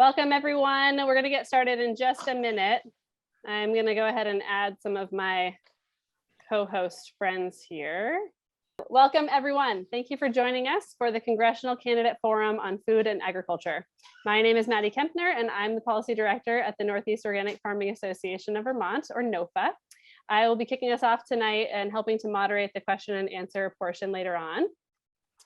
Welcome, everyone. We're going to get started in just a minute. I'm going to go ahead and add some of my co-host friends here. Welcome, everyone. Thank you for joining us for the Congressional Candidate Forum on Food and Agriculture. My name is Maddie Kempner, and I'm the Policy Director at the Northeast Organic Farming Association of Vermont, or NOFA. I will be kicking us off tonight and helping to moderate the question and answer portion later on.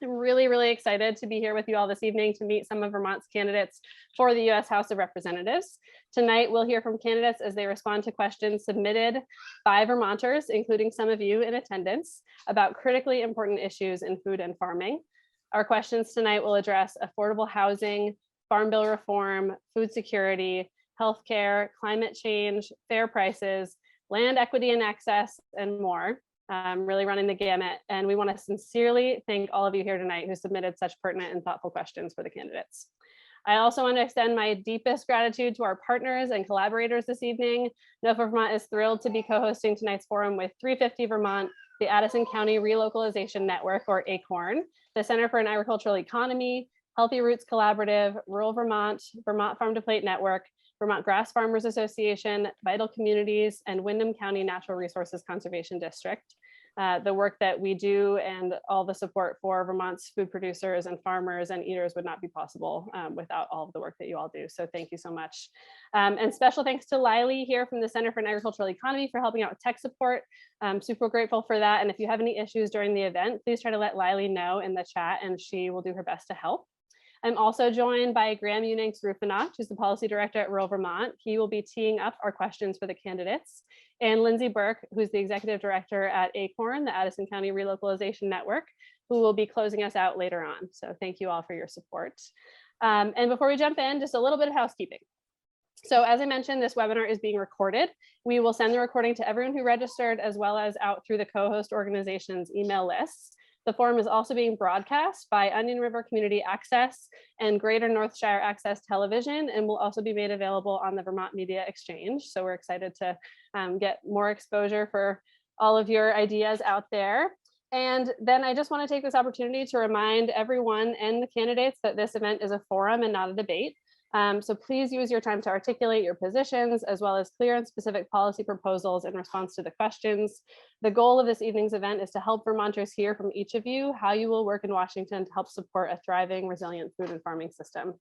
I'm really excited to be here with you all this evening to meet some of Vermont's candidates for the U.S. House of Representatives. Tonight, we'll hear from candidates as they respond to questions submitted by Vermonters, including some of you in attendance, about critically important issues in food and farming. Our questions tonight will address affordable housing, farm bill reform, food security, healthcare, climate change, fair prices, land equity and access, and more. Really running the gamut. And we want to sincerely thank all of you here tonight who submitted such pertinent and thoughtful questions for the candidates. I also want to extend my deepest gratitude to our partners and collaborators this evening. NOFA Vermont is thrilled to be co-hosting tonight's forum with 350 Vermont, the Addison County Relocalization Network, or ACORN, the Center for an Agricultural Economy, Healthy Roots Collaborative, Rural Vermont, Vermont Farm to Plate Network, Vermont Grass Farmers Association, Vital Communities, and Windham County Natural Resources Conservation District. The work that we do and all the support for Vermont's food producers and farmers and eaters would not be possible without all of the work that you all do. So thank you so much. And special thanks to Lily here from the Center for an Agricultural Economy for helping out with tech support. I'm super grateful for that. And if you have any issues during the event, please try to let Lily know in the chat and she will do her best to help. I'm also joined by Graham Unings-Rufinach, who's the Policy Director at Rural Vermont. He will be teeing up our questions for the candidates. And Lindsay Burke, who's the Executive Director at ACORN, the Addison County Relocalization Network, who will be closing us out later on. So thank you all for your support. And before we jump in, just a little bit of housekeeping. So as I mentioned, this webinar is being recorded. We will send the recording to everyone who registered, as well as out through the co-host organization's email lists. The forum is also being broadcast by Onion River Community Access and Greater Northshire Access Television, and will also be made available on the Vermont Media Exchange. So we're excited to get more exposure for all of your ideas out there. And then I just want to take this opportunity to remind everyone and the candidates that this event is a forum and not a debate. So please use your time to articulate your positions, as well as clear and specific policy proposals in response to the questions. The goal of this evening's event is to help Vermonters hear from each of you how you will work in Washington to help support a thriving, resilient food and farming system.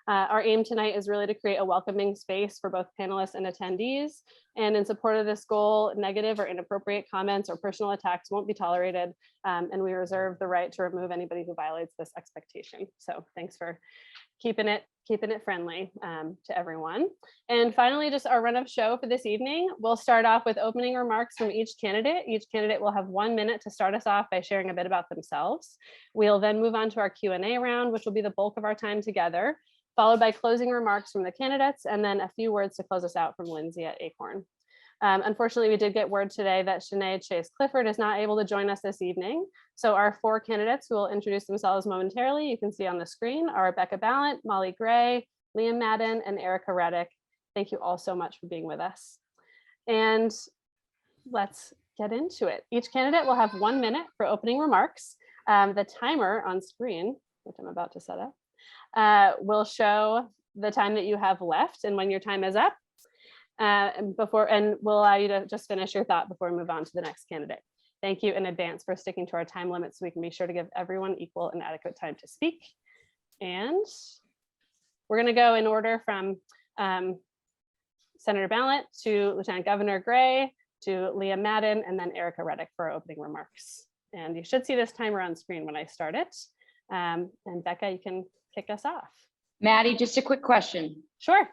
Our aim tonight is really to create a welcoming space for both panelists and attendees. And in support of this goal, negative or inappropriate comments or personal attacks won't be tolerated. And we reserve the right to remove anybody who violates this expectation. So thanks for keeping it friendly to everyone. And finally, just our run of show for this evening. We'll start off with opening remarks from each candidate. Each candidate will have 1 minute to start us off by sharing a bit about themselves. We'll then move on to our Q&A round, which will be the bulk of our time together, followed by closing remarks from the candidates, and then a few words to close us out from Lindsay at ACORN. Unfortunately, we did get word today that Sinead Chase Clifford is not able to join us this evening. So our 4 candidates who will introduce themselves momentarily, you can see on the screen, are Becca Balint, Molly Gray, Liam Madden, and Ericka Redic. Thank you all so much for being with us. And let's get into it. Each candidate will have 1 minute for opening remarks. The timer on screen, which I'm about to set up, will show the time that you have left and when your time is up. And we'll allow you to just finish your thought before we move on to the next candidate. Thank you in advance for sticking to our time limits so we can be sure to give everyone equal and adequate time to speak. And we're going to go in order from Senator Balint to Lieutenant Governor Gray to Liam Madden, and then Ericka Redic for our opening remarks. And you should see this timer on screen when I start it. And Becca, you can kick us off. Maddie, just a quick question. Sure.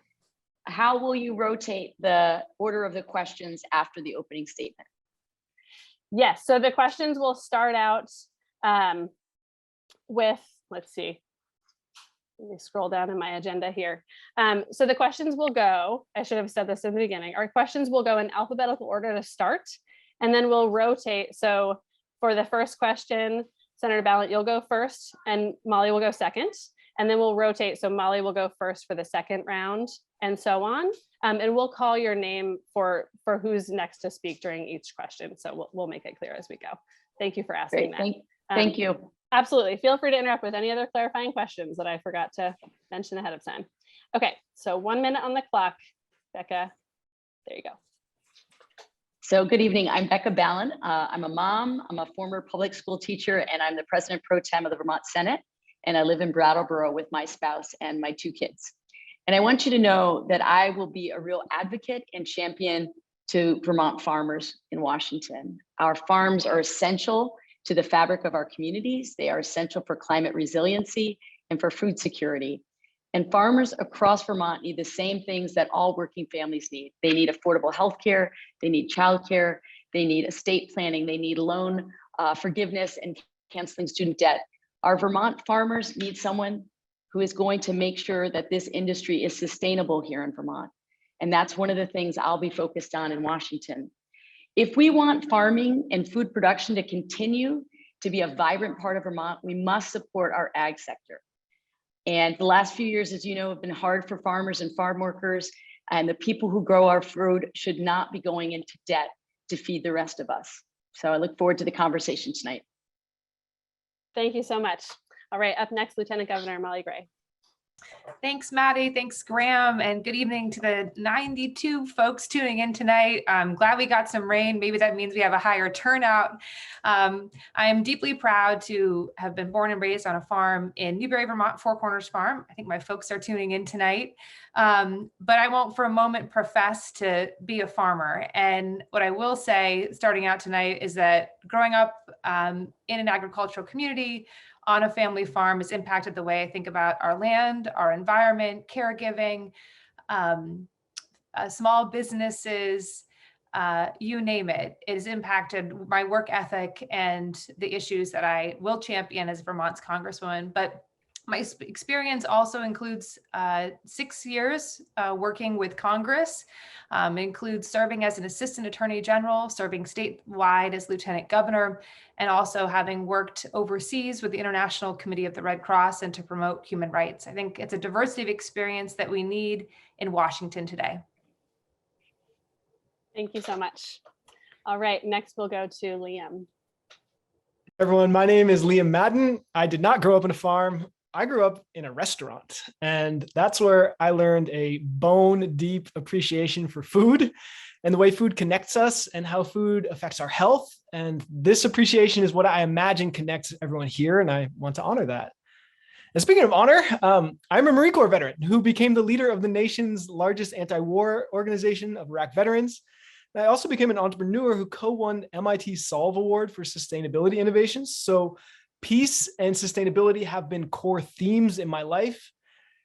How will you rotate the order of the questions after the opening statement? Yes, so the questions will start out with, let's see, let me scroll down in my agenda here. So the questions will go, I should have said this in the beginning, our questions will go in alphabetical order to start, and then we'll rotate. So for the first question, Senator Balint, you'll go first, and Molly will go second. And then we'll rotate. So Molly will go first for the second round and so on. And we'll call your name for who's next to speak during each question. So we'll make it clear as we go. Thank you for asking that. Thank you. Absolutely. Feel free to interrupt with any other clarifying questions that I forgot to mention ahead of time. Okay, so 1 minute on the clock. Becca, there you go. So good evening. I'm Becca Balint. I'm a mom. I'm a former public school teacher, and I'm the president pro tem of the Vermont Senate. And I live in Brattleboro with my spouse and my 2 kids. And I want you to know that I will be a real advocate and champion to Vermont farmers in Washington. Our farms are essential to the fabric of our communities. They are essential for climate resiliency and for food security. And farmers across Vermont need the same things that all working families need. They need affordable health care, they need childcare, they need estate planning, they need loan forgiveness and canceling student debt. Our Vermont farmers need someone who is going to make sure that this industry is sustainable here in Vermont. And that's one of the things I'll be focused on in Washington. If we want farming and food production to continue to be a vibrant part of Vermont, we must support our ag sector. And the last few years, as you know, have been hard for farmers and farm workers, and the people who grow our food should not be going into debt to feed the rest of us. So I look forward to the conversation tonight. Thank you so much. All right, up next, Lieutenant Governor Molly Gray. Thanks, Maddie. Thanks, Graham. And good evening to the 92 folks tuning in tonight. I'm glad we got some rain. Maybe that means we have a higher turnout. I am deeply proud to have been born and raised on a farm in Newberry, Vermont, Four Corners Farm. I think my folks are tuning in tonight. But I won't for a moment profess to be a farmer. And what I will say starting out tonight is that growing up in an agricultural community, on a family farm has impacted the way I think about our land, our environment, caregiving, small businesses, you name it. It has impacted my work ethic and the issues that I will champion as Vermont's Congresswoman. But my experience also includes 6 years working with Congress, includes serving as an assistant attorney general, serving statewide as lieutenant governor, and also having worked overseas with the International Committee of the Red Cross and to promote human rights. I think it's a diversity of experience that we need in Washington today. Thank you so much. All right, next we'll go to Liam. Everyone, my name is Liam Madden. I did not grow up on a farm. I grew up in a restaurant, and that's where I learned a bone deep appreciation for food and the way food connects us and how food affects our health. And this appreciation is what I imagine connects everyone here, and I want to honor that. And speaking of honor, I'm a Marine Corps veteran who became the leader of the nation's largest anti-war organization of Iraq veterans. And I also became an entrepreneur who co-won MIT's Solve Award for Sustainability Innovations. So peace and sustainability have been core themes in my life.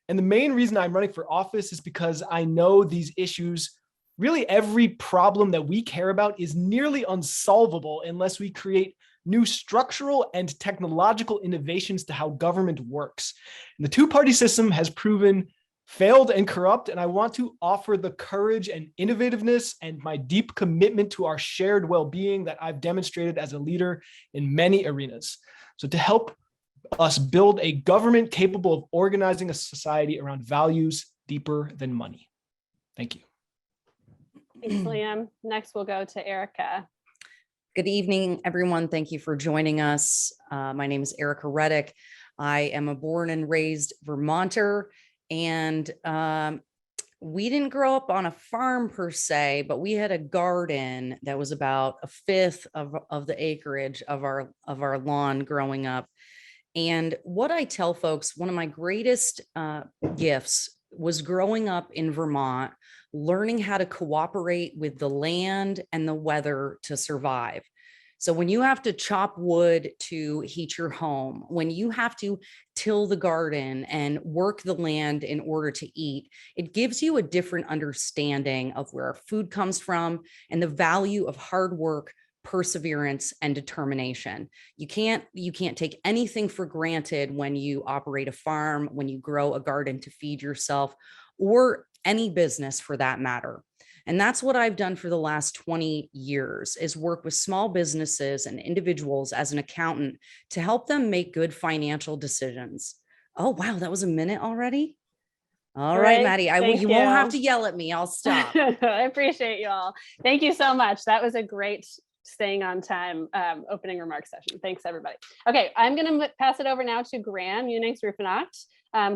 And the main reason I'm running for office is because I know these issues, really every problem that we care about is nearly unsolvable unless we create new structural and technological innovations to how government works. And the two-party system has proven failed and corrupt, and I want to offer the courage and innovativeness and my deep commitment to our shared well-being that I've demonstrated as a leader in many arenas. So to help us build a government capable of organizing a society around values deeper than money. Thank you. Thanks, Liam. Next, we'll go to Ericka. Good evening, everyone. Thank you for joining us. My name is Ericka Redic. I am a born and raised Vermonter, and we didn't grow up on a farm per se, but we had a garden that was about a fifth of the acreage of our lawn growing up. And what I tell folks, one of my greatest gifts was growing up in Vermont, learning how to cooperate with the land and the weather to survive. So when you have to chop wood to heat your home, when you have to till the garden and work the land in order to eat, it gives you a different understanding of where our food comes from and the value of hard work, perseverance, and determination. You can't take anything for granted when you operate a farm, when you grow a garden to feed yourself, or any business for that matter. And that's what I've done for the last 20 years, is work with small businesses and individuals as an accountant to help them make good financial decisions. Oh, wow, that was a minute already? All right, Maddie, you won't have to yell at me. I'll stop. I appreciate you all. Thank you so much. That was a great staying on time opening remarks session. Thanks, everybody. Okay, I'm going to pass it over now to Graham Unings-Ruffenach.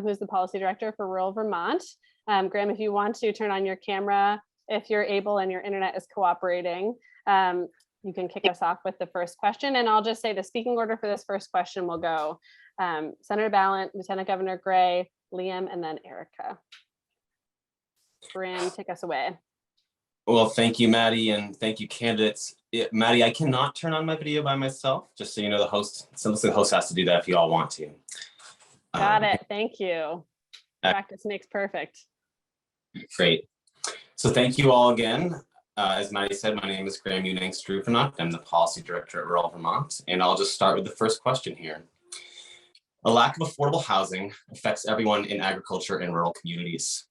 who's the policy director for rural Vermont. Graham, if you want to turn on your camera, if you're able and your internet is cooperating, you can kick us off with the first question. And I'll just say the speaking order for this first question will go Senator Balint, Lieutenant Governor Gray, Liam, and then Ericka. Graham, take us away. Well, thank you, Maddie, and thank you, candidates. Maddie, I cannot turn on my video by myself, just so you know. The host has to do that if you all want to. Got it. Thank you. Practice makes perfect. Great. So thank you all again. As Maddie said, my name is Graham Unang-Struvenach. I'm the policy director at Rural Vermont, and I'll just start with the first question here. A lack of affordable housing affects everyone in agriculture and rural communities.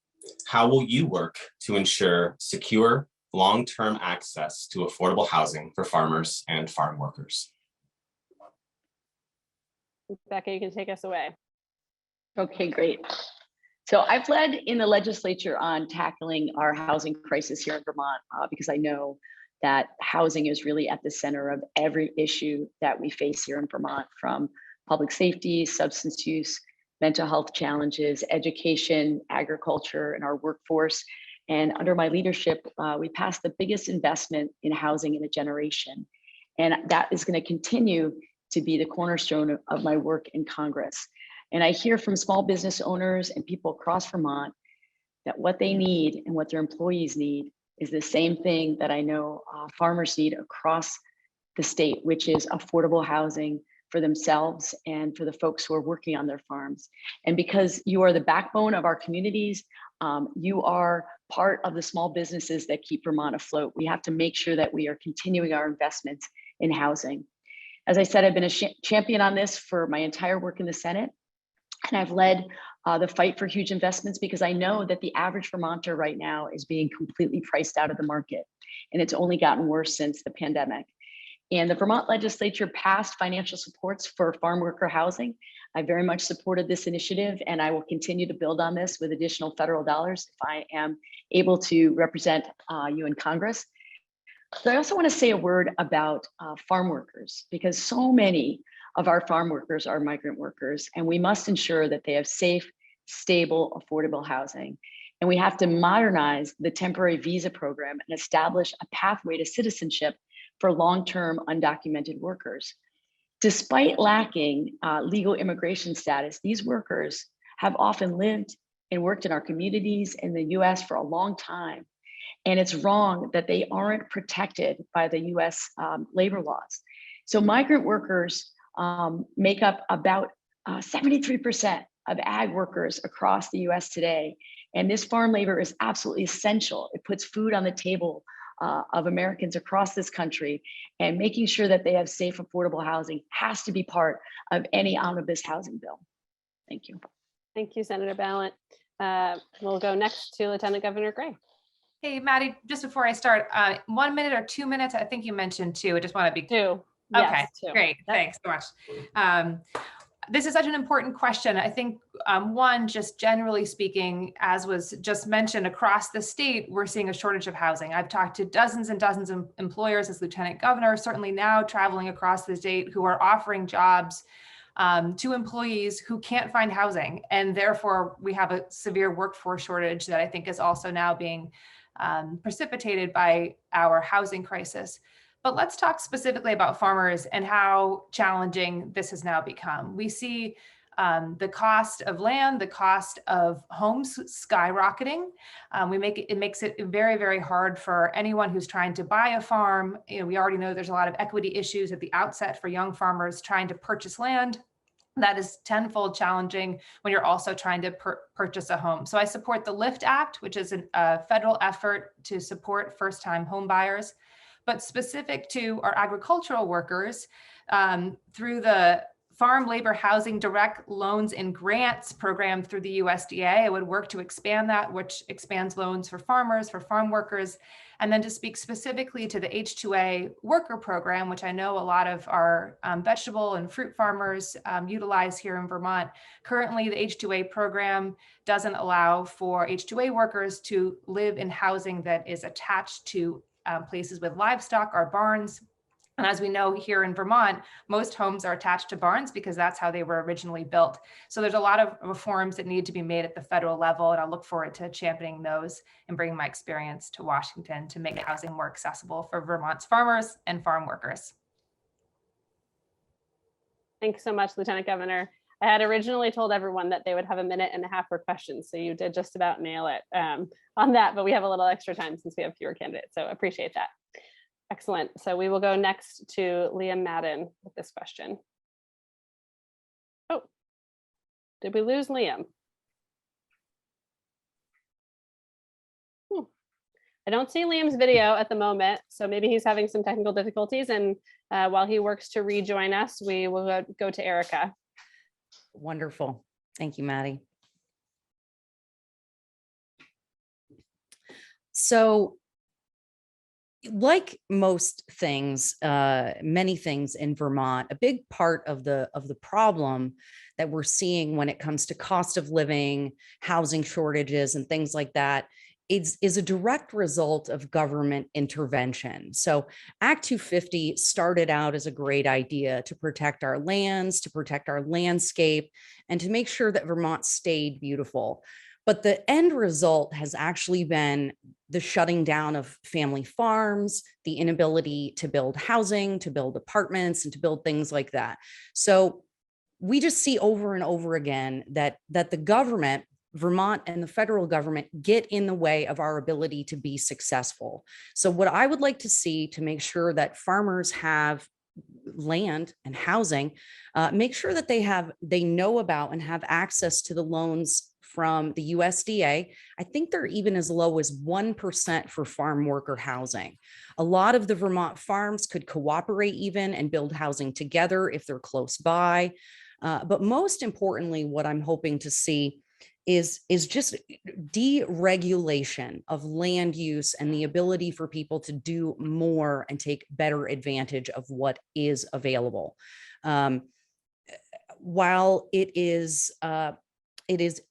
How will you work to ensure secure, long-term access to affordable housing for farmers and farm workers? Becca, you can take us away. Okay, great. So I've led in the legislature on tackling our housing crisis here in Vermont because I know that housing is really at the center of every issue that we face here in Vermont, from public safety, substance use, mental health challenges, education, agriculture, and our workforce. And under my leadership, we passed the biggest investment in housing in a generation. And that is going to continue to be the cornerstone of my work in Congress. And I hear from small business owners and people across Vermont that what they need and what their employees need is the same thing that I know farmers need across the state, which is affordable housing for themselves and for the folks who are working on their farms. And because you are the backbone of our communities, you are part of the small businesses that keep Vermont afloat. We have to make sure that we are continuing our investments in housing. As I said, I've been a champion on this for my entire work in the Senate. And I've led the fight for huge investments because I know that the average Vermonter right now is being completely priced out of the market. And it's only gotten worse since the pandemic. And the Vermont legislature passed financial supports for farm worker housing. I very much supported this initiative, and I will continue to build on this with additional federal dollars if I am able to represent you in Congress. So I also want to say a word about farm workers, because so many of our farm workers are migrant workers, and we must ensure that they have safe, stable, affordable housing. And we have to modernize the temporary visa program and establish a pathway to citizenship for long-term undocumented workers. Despite lacking legal immigration status, these workers have often lived and worked in our communities in the US for a long time. And it's wrong that they aren't protected by the US labor laws. So migrant workers make up about 73% of ag workers across the US today. And this farm labor is absolutely essential. It puts food on the table of Americans across this country, and making sure that they have safe, affordable housing has to be part of any omnibus housing bill. Thank you. Thank you, Senator Balint. We'll go next to Lieutenant Governor Gray. Hey, Maddie, just before I start, 1 minute or 2 minutes? I think you mentioned two. I just want to be Two. Okay, Yes, two. great. Yep. Thanks so much. This is such an important question. I think one, just generally speaking, as was just mentioned, across the state, we're seeing a shortage of housing. I've talked to dozens and dozens of employers as Lieutenant Governor, certainly now traveling across the state, who are offering jobs to employees who can't find housing. And therefore, we have a severe workforce shortage that I think is also now being precipitated by our housing crisis. But let's talk specifically about farmers and how challenging this has now become. We see the cost of land, the cost of homes skyrocketing. It makes it very, very hard for anyone who's trying to buy a farm. You know, we already know there's a lot of equity issues at the outset for young farmers trying to purchase land. That is tenfold challenging when you're also trying to purchase a home. So I support the LIFT Act, which is a federal effort to support first-time home buyers. But specific to our agricultural workers, through the Farm Labor Housing Direct Loans and Grants program through the USDA, I would work to expand that, which expands loans for farmers, for farm workers, and then to speak specifically to the H-2A worker program, which I know a lot of our vegetable and fruit farmers utilize here in Vermont. Currently, the H-2A program doesn't allow for H-2A workers to live in housing that is attached to places with livestock or barns. And as we know here in Vermont, most homes are attached to barns because that's how they were originally built. So there's a lot of reforms that need to be made at the federal level, and I look forward to championing those and bringing my experience to Washington to make housing more accessible for Vermont's farmers and farm workers. Thanks so much, Lieutenant Governor. I had originally told everyone that they would have a minute and a half for questions, so you did just about nail it on that, but we have a little extra time since we have fewer candidates, so appreciate that. Excellent. So we will go next to Liam Madden with this question. Oh, did we lose Liam? I don't see Liam's video at the moment, so maybe he's having some technical difficulties, and while he works to rejoin us, we will go to Ericka. Wonderful. Thank you, Maddie. So, like most things, many things in Vermont, a big part of the problem that we're seeing when it comes to cost of living, housing shortages, and things like that is a direct result of government intervention. So Act 250 started out as a great idea to protect our lands, to protect our landscape, and to make sure that Vermont stayed beautiful. But the end result has actually been the shutting down of family farms, the inability to build housing, to build apartments, and to build things like that. So we just see over and over again that the government, Vermont and the federal government, get in the way of our ability to be successful. So what I would like to see to make sure that farmers have land and housing, make sure that they know about and have access to the loans from the USDA. I think they're even as low as 1% for farm worker housing. A lot of the Vermont farms could cooperate even and build housing together if they're close by. But most importantly, what I'm hoping to see is just deregulation of land use and the ability for people to do more and take better advantage of what is available. While it is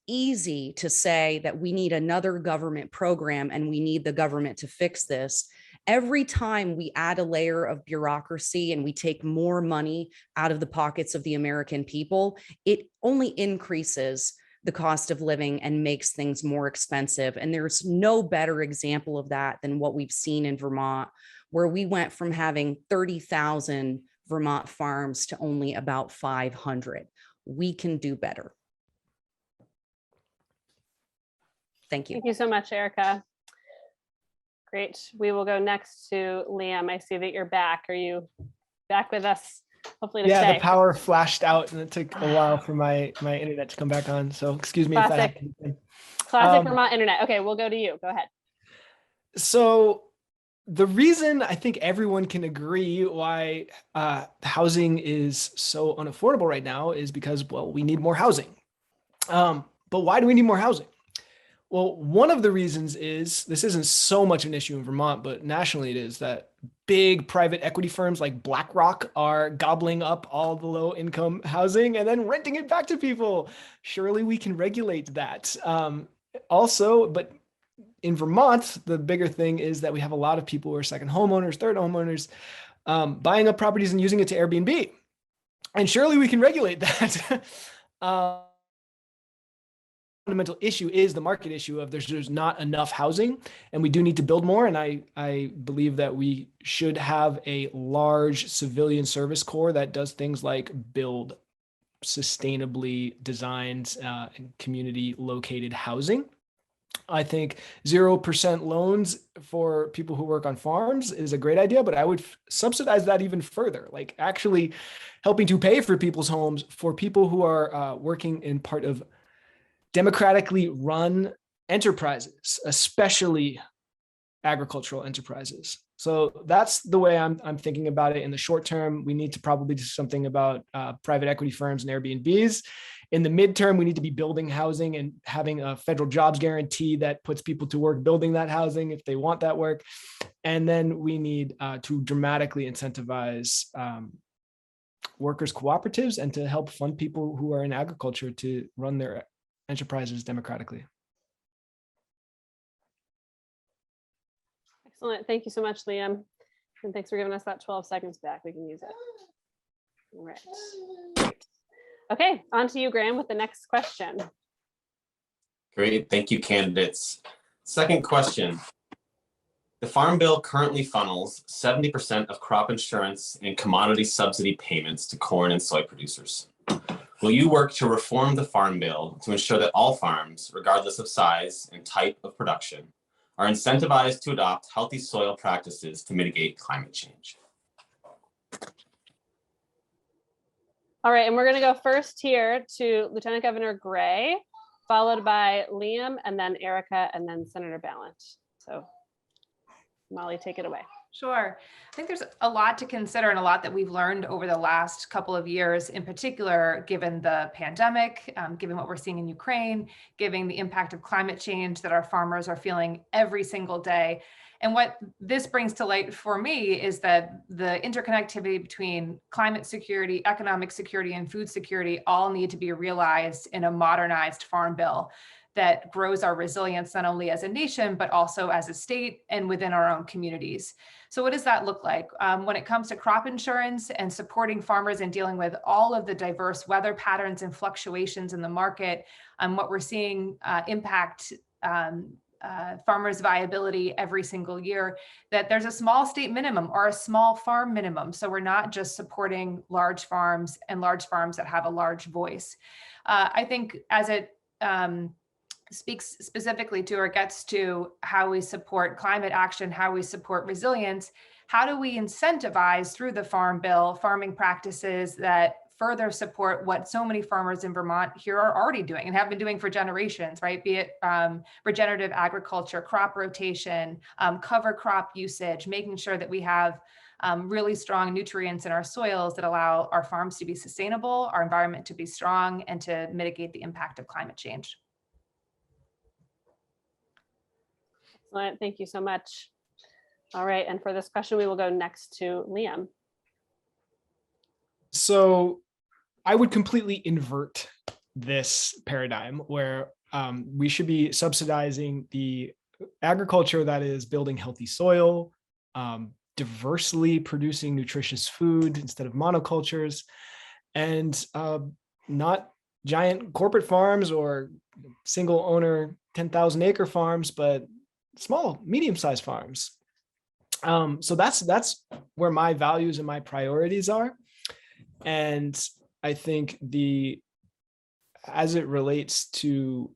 easy to say that we need another government program and we need the government to fix this, every time we add a layer of bureaucracy and we take more money out of the pockets of the American people, it only increases the cost of living and makes things more expensive. And there's no better example of that than what we've seen in Vermont, where we went from having 30,000 Vermont farms to only about 500. We can do better. Thank you. Thank you so much, Ericka. Great. We will go next to Liam. I see that you're back. Are you back with us? Hopefully to stay. The power flashed out and it took a while for my internet to come back on. So excuse me if that happened. Classic Vermont internet. Okay, we'll go to you. Go ahead. So the reason I think everyone can agree why housing is so unaffordable right now is because, well, we need more housing. But why do we need more housing? Well, one of the reasons is, this isn't so much an issue in Vermont, but nationally it is, that big private equity firms like BlackRock are gobbling up all the low income housing and then renting it back to people. Surely we can regulate that. Also, but in Vermont, the bigger thing is that we have a lot of people who are second homeowners, third homeowners, buying up properties and using it to Airbnb. And surely we can regulate that. Fundamental issue is the market issue of there's not enough housing, and we do need to build more. And I believe that we should have a large civilian service corps that does things like build sustainably designed and community located housing. I think 0% loans for people who work on farms is a great idea, but I would subsidize that even further, like actually helping to pay for people's homes for people who are working in part of democratically run enterprises, especially agricultural enterprises. So that's the way I'm thinking about it. In the short term, we need to probably do something about private equity firms and Airbnbs. In the midterm, we need to be building housing and having a federal jobs guarantee that puts people to work building that housing if they want that work. And then we need to dramatically incentivize workers' cooperatives and to help fund people who are in agriculture to run their enterprises democratically. Excellent. Thank you so much, Liam. And thanks for giving us that 12 seconds back. We can use it. All right. Great. Okay, on to you, Graham, with the next question. Great, thank you, candidates. Second question. The Farm Bill currently funnels 70% of crop insurance and commodity subsidy payments to corn and soy producers. Will you work to reform the Farm Bill to ensure that all farms, regardless of size and type of production, are incentivized to adopt healthy soil practices to mitigate climate change? All right, and we're going to go first here to Lieutenant Governor Gray, followed by Liam, and then Ericka, and then Senator Balint. So Molly, take it away. Sure. I think there's a lot to consider and a lot that we've learned over the last couple of years, in particular, given the pandemic, given what we're seeing in Ukraine, given the impact of climate change that our farmers are feeling every single day. And what this brings to light for me is that the interconnectivity between climate security, economic security, and food security all need to be realized in a modernized farm bill that grows our resilience, not only as a nation, but also as a state and within our own communities. So what does that look like? When it comes to crop insurance and supporting farmers and dealing with all of the diverse weather patterns and fluctuations in the market, what we're seeing impact farmers' viability every single year, that there's a small state minimum or a small farm minimum. So we're not just supporting large farms and large farms that have a large voice. I think as it speaks specifically to or gets to how we support climate action, how we support resilience, how do we incentivize through the Farm Bill farming practices that further support what so many farmers in Vermont here are already doing and have been doing for generations, right? Be it regenerative agriculture, crop rotation, cover crop usage, making sure that we have really strong nutrients in our soils that allow our farms to be sustainable, our environment to be strong, and to mitigate the impact of climate change. Excellent, thank you so much. All right, and for this question, we will go next to Liam. So I would completely invert this paradigm where we should be subsidizing the agriculture that is building healthy soil, diversely producing nutritious food instead of monocultures, and not giant corporate farms or single owner 10,000 acre farms, but small, medium-sized farms. So that's where my values and my priorities are. And I think as it relates to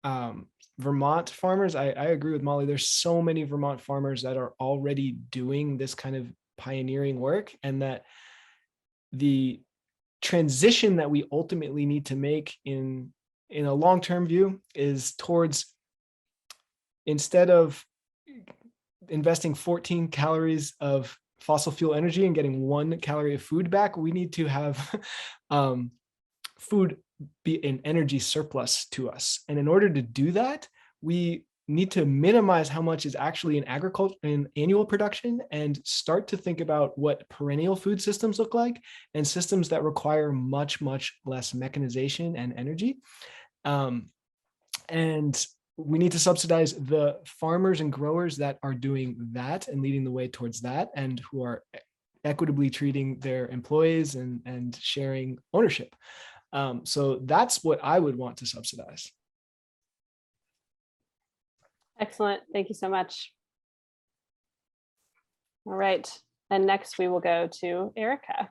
Vermont farmers, I agree with Molly. There's so many Vermont farmers that are already doing this kind of pioneering work, and that the transition that we ultimately need to make in a long-term view is towards, instead of investing 14 calories of fossil fuel energy and getting 1 calorie of food back, we need to have food be an energy surplus to us. And in order to do that, we need to minimize how much is actually in agriculture in annual production and start to think about what perennial food systems look like, and systems that require much, much less mechanization and energy. And we need to subsidize the farmers and growers that are doing that and leading the way towards that, and who are equitably treating their employees and sharing ownership. So that's what I would want to subsidize. Excellent, thank you so much. All right, and next we will go to Ericka.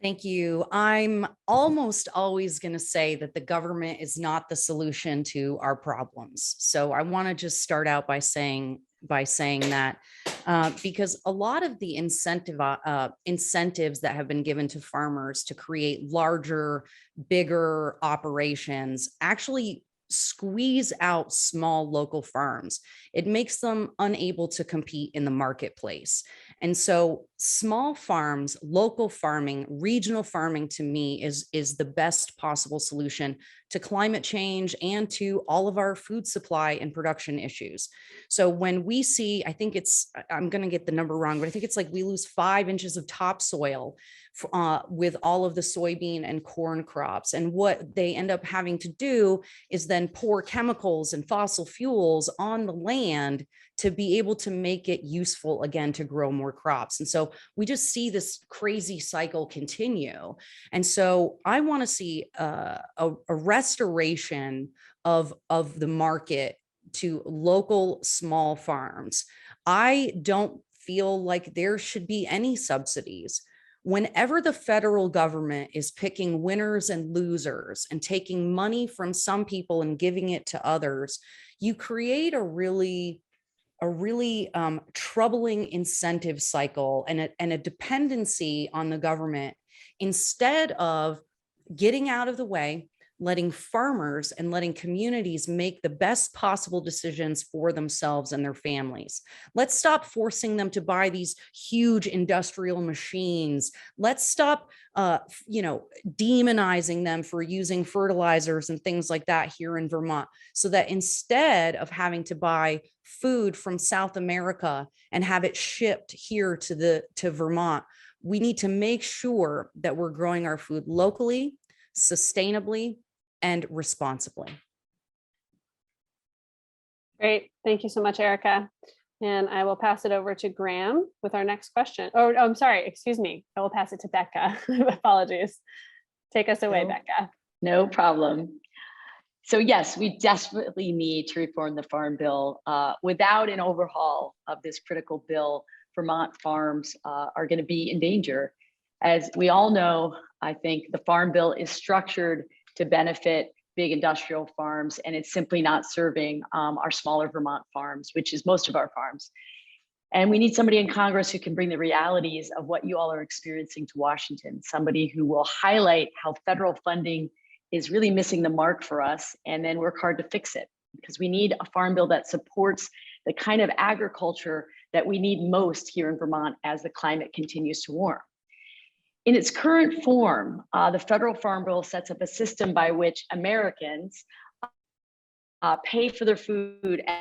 Thank you. I'm almost always going to say that the government is not the solution to our problems. So I want to just start out by saying that because a lot of the incentives that have been given to farmers to create larger, bigger operations actually squeeze out small local farms. It makes them unable to compete in the marketplace. And so small farms, local farming, regional farming to me is the best possible solution to climate change and to all of our food supply and production issues. So when we see, I think it's, I'm going to get the number wrong, but I think it's like we lose 5 inches of topsoil with all of the soybean and corn crops. And what they end up having to do is then pour chemicals and fossil fuels on the land to be able to make it useful again to grow more crops. And so we just see this crazy cycle continue. And so I want to see a restoration of the market to local small farms. I don't feel like there should be any subsidies. Whenever the federal government is picking winners and losers and taking money from some people and giving it to others, you create a really troubling incentive cycle and a dependency on the government, instead of getting out of the way, letting farmers and letting communities make the best possible decisions for themselves and their families. Let's stop forcing them to buy these huge industrial machines. Let's stop, demonizing them for using fertilizers and things like that here in Vermont, so that instead of having to buy food from South America and have it shipped here to Vermont, we need to make sure that we're growing our food locally, sustainably, and responsibly. Great. Thank you so much, Ericka. And I will pass it over to Graham with our next question. Oh, I'm sorry. Excuse me. I will pass it to Becca. Apologies. Take us away, Becca. No problem. So yes, we desperately need to reform the Farm Bill. Without an overhaul of this critical bill, Vermont farms are going to be in danger. As we all know, I think the Farm Bill is structured to benefit big industrial farms, and it's simply not serving our smaller Vermont farms, which is most of our farms. And we need somebody in Congress who can bring the realities of what you all are experiencing to Washington, somebody who will highlight how federal funding is really missing the mark for us, and then work hard to fix it. Because we need a Farm Bill that supports the kind of agriculture that we need most here in Vermont as the climate continues to warm. In its current form, the federal Farm Bill sets up a system by which Americans pay for their food at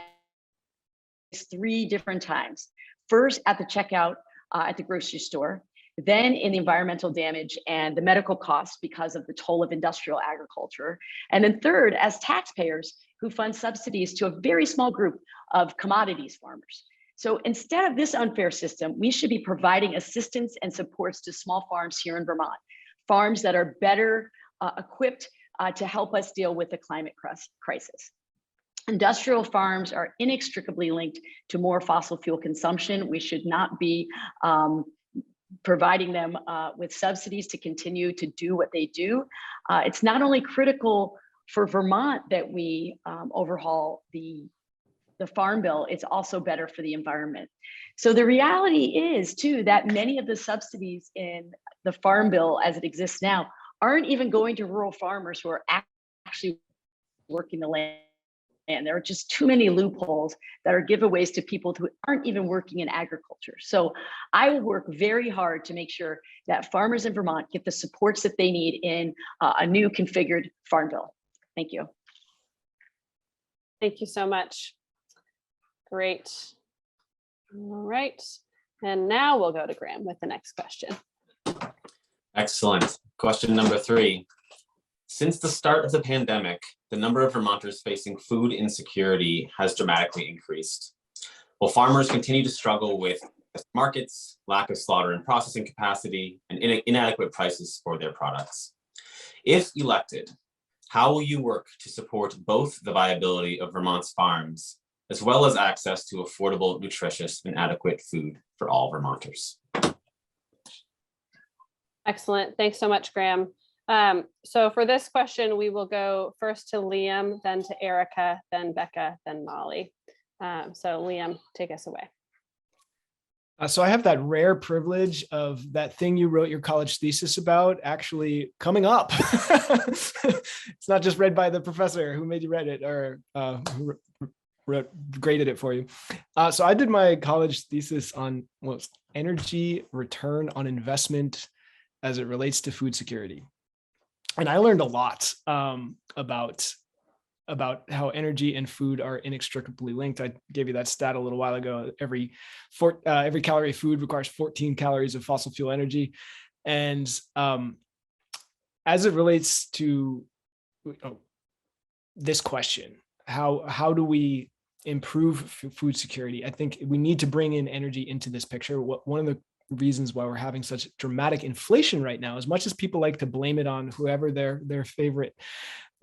3 different times. First, at the checkout at the grocery store, then in the environmental damage and the medical costs because of the toll of industrial agriculture, and then third, as taxpayers who fund subsidies to a very small group of commodities farmers. So instead of this unfair system, we should be providing assistance and supports to small farms here in Vermont, farms that are better equipped to help us deal with the climate crisis. Industrial farms are inextricably linked to more fossil fuel consumption. We should not be providing them with subsidies to continue to do what they do. It's not only critical for Vermont that we overhaul the Farm Bill, it's also better for the environment. So the reality is too that many of the subsidies in the Farm Bill as it exists now aren't even going to rural farmers who are actually working the land. And there are just too many loopholes that are giveaways to people who aren't even working in agriculture. So I will work very hard to make sure that farmers in Vermont get the supports that they need in a new configured Farm Bill. Thank you. Thank you so much. Great. All right. And now we'll go to Graham with the next question. Excellent. Question number 3. Since the start of the pandemic, the number of Vermonters facing food insecurity has dramatically increased. While farmers continue to struggle with markets, lack of slaughter and processing capacity, and inadequate prices for their products. If elected, how will you work to support both the viability of Vermont's farms, as well as access to affordable, nutritious, and adequate food for all Vermonters? Excellent. Thanks so much, Graham. So for this question, we will go first to Liam, then to Ericka, then Becca, then Molly. So Liam, take us away. So I have that rare privilege of that thing you wrote your college thesis about actually coming up. It's not just read by the professor who made you read it or who graded it for you. So I did my college thesis on energy return on investment as it relates to food security. And I learned a lot about how energy and food are inextricably linked. I gave you that stat a little while ago. Every calorie of food requires 14 calories of fossil fuel energy. And as it relates to this question, how do we improve food security? I think we need to bring in energy into this picture. One of the reasons why we're having such dramatic inflation right now, as much as people like to blame it on whoever their favorite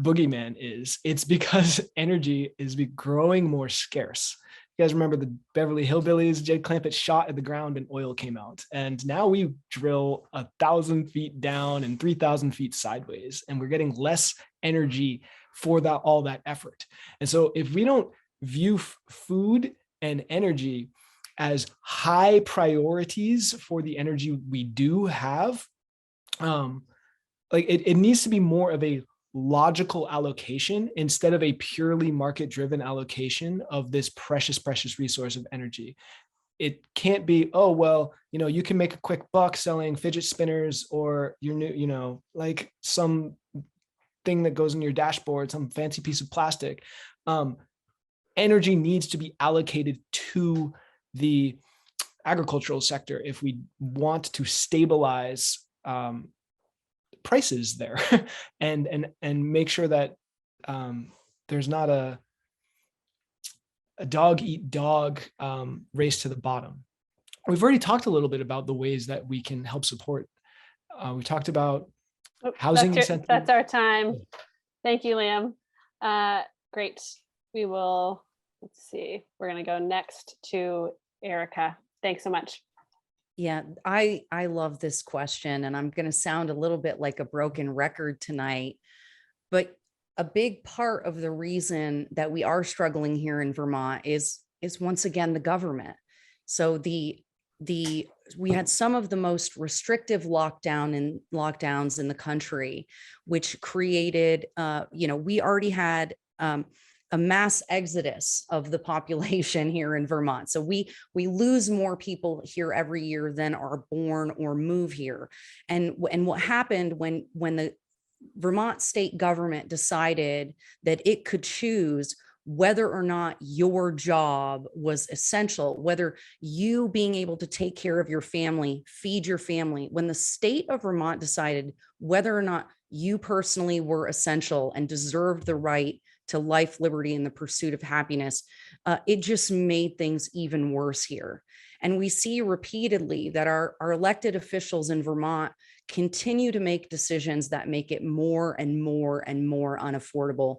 boogeyman is, it's because energy is growing more scarce. You guys remember the Beverly Hillbillies? Jed Clampett shot at the ground and oil came out. And now we drill 1,000 feet down and 3,000 feet sideways, and we're getting less energy for all that effort. And so if we don't view food and energy as high priorities for the energy we do have, it needs to be more of a logical allocation instead of a purely market-driven allocation of this precious resource of energy. It can't be, oh, well, you can make a quick buck selling fidget spinners or your new, like some thing that goes in your dashboard, some fancy piece of plastic. Energy needs to be allocated to the agricultural sector if we want to stabilize prices there and make sure that there's not a dog eat dog race to the bottom. We've already talked a little bit about the ways that we can help support. We talked about housing incentives. That's our time. Thank you, Liam. Great. We will, let's see, we're going to go next to Ericka. Thanks so much. Yeah, I love this question, and I'm going to sound a little bit like a broken record tonight, but a big part of the reason that we are struggling here in Vermont is once again the government. So we had some of the most restrictive lockdowns in the country, which created, we already had a mass exodus of the population here in Vermont. So we lose more people here every year than are born or move here. And what happened when the Vermont state government decided that it could choose whether or not your job was essential, whether you being able to take care of your family, feed your family, when the state of Vermont decided whether or not you personally were essential and deserved the right to life, liberty, and the pursuit of happiness, it just made things even worse here. And we see repeatedly that our elected officials in Vermont continue to make decisions that make it more and more and more unaffordable.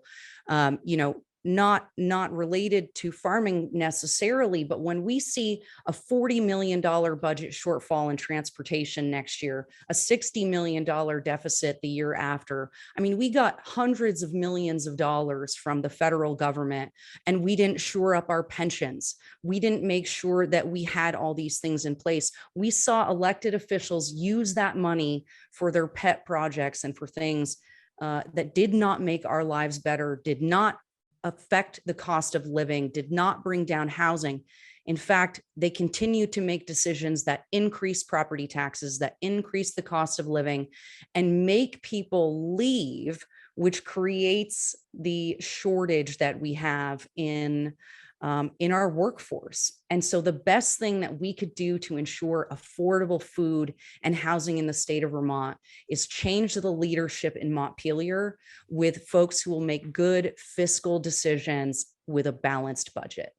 Not related to farming necessarily, but when we see a $40 million budget shortfall in transportation next year, a $60 million deficit the year after, I mean, we got hundreds of millions of dollars from the federal government, and we didn't shore up our pensions. We didn't make sure that we had all these things in place. We saw elected officials use that money for their pet projects and for things that did not make our lives better, did not affect the cost of living, did not bring down housing. In fact, they continue to make decisions that increase property taxes, that increase the cost of living, and make people leave, which creates the shortage that we have in our workforce. And so the best thing that we could do to ensure affordable food and housing in the state of Vermont is change the leadership in Montpelier with folks who will make good fiscal decisions with a balanced budget.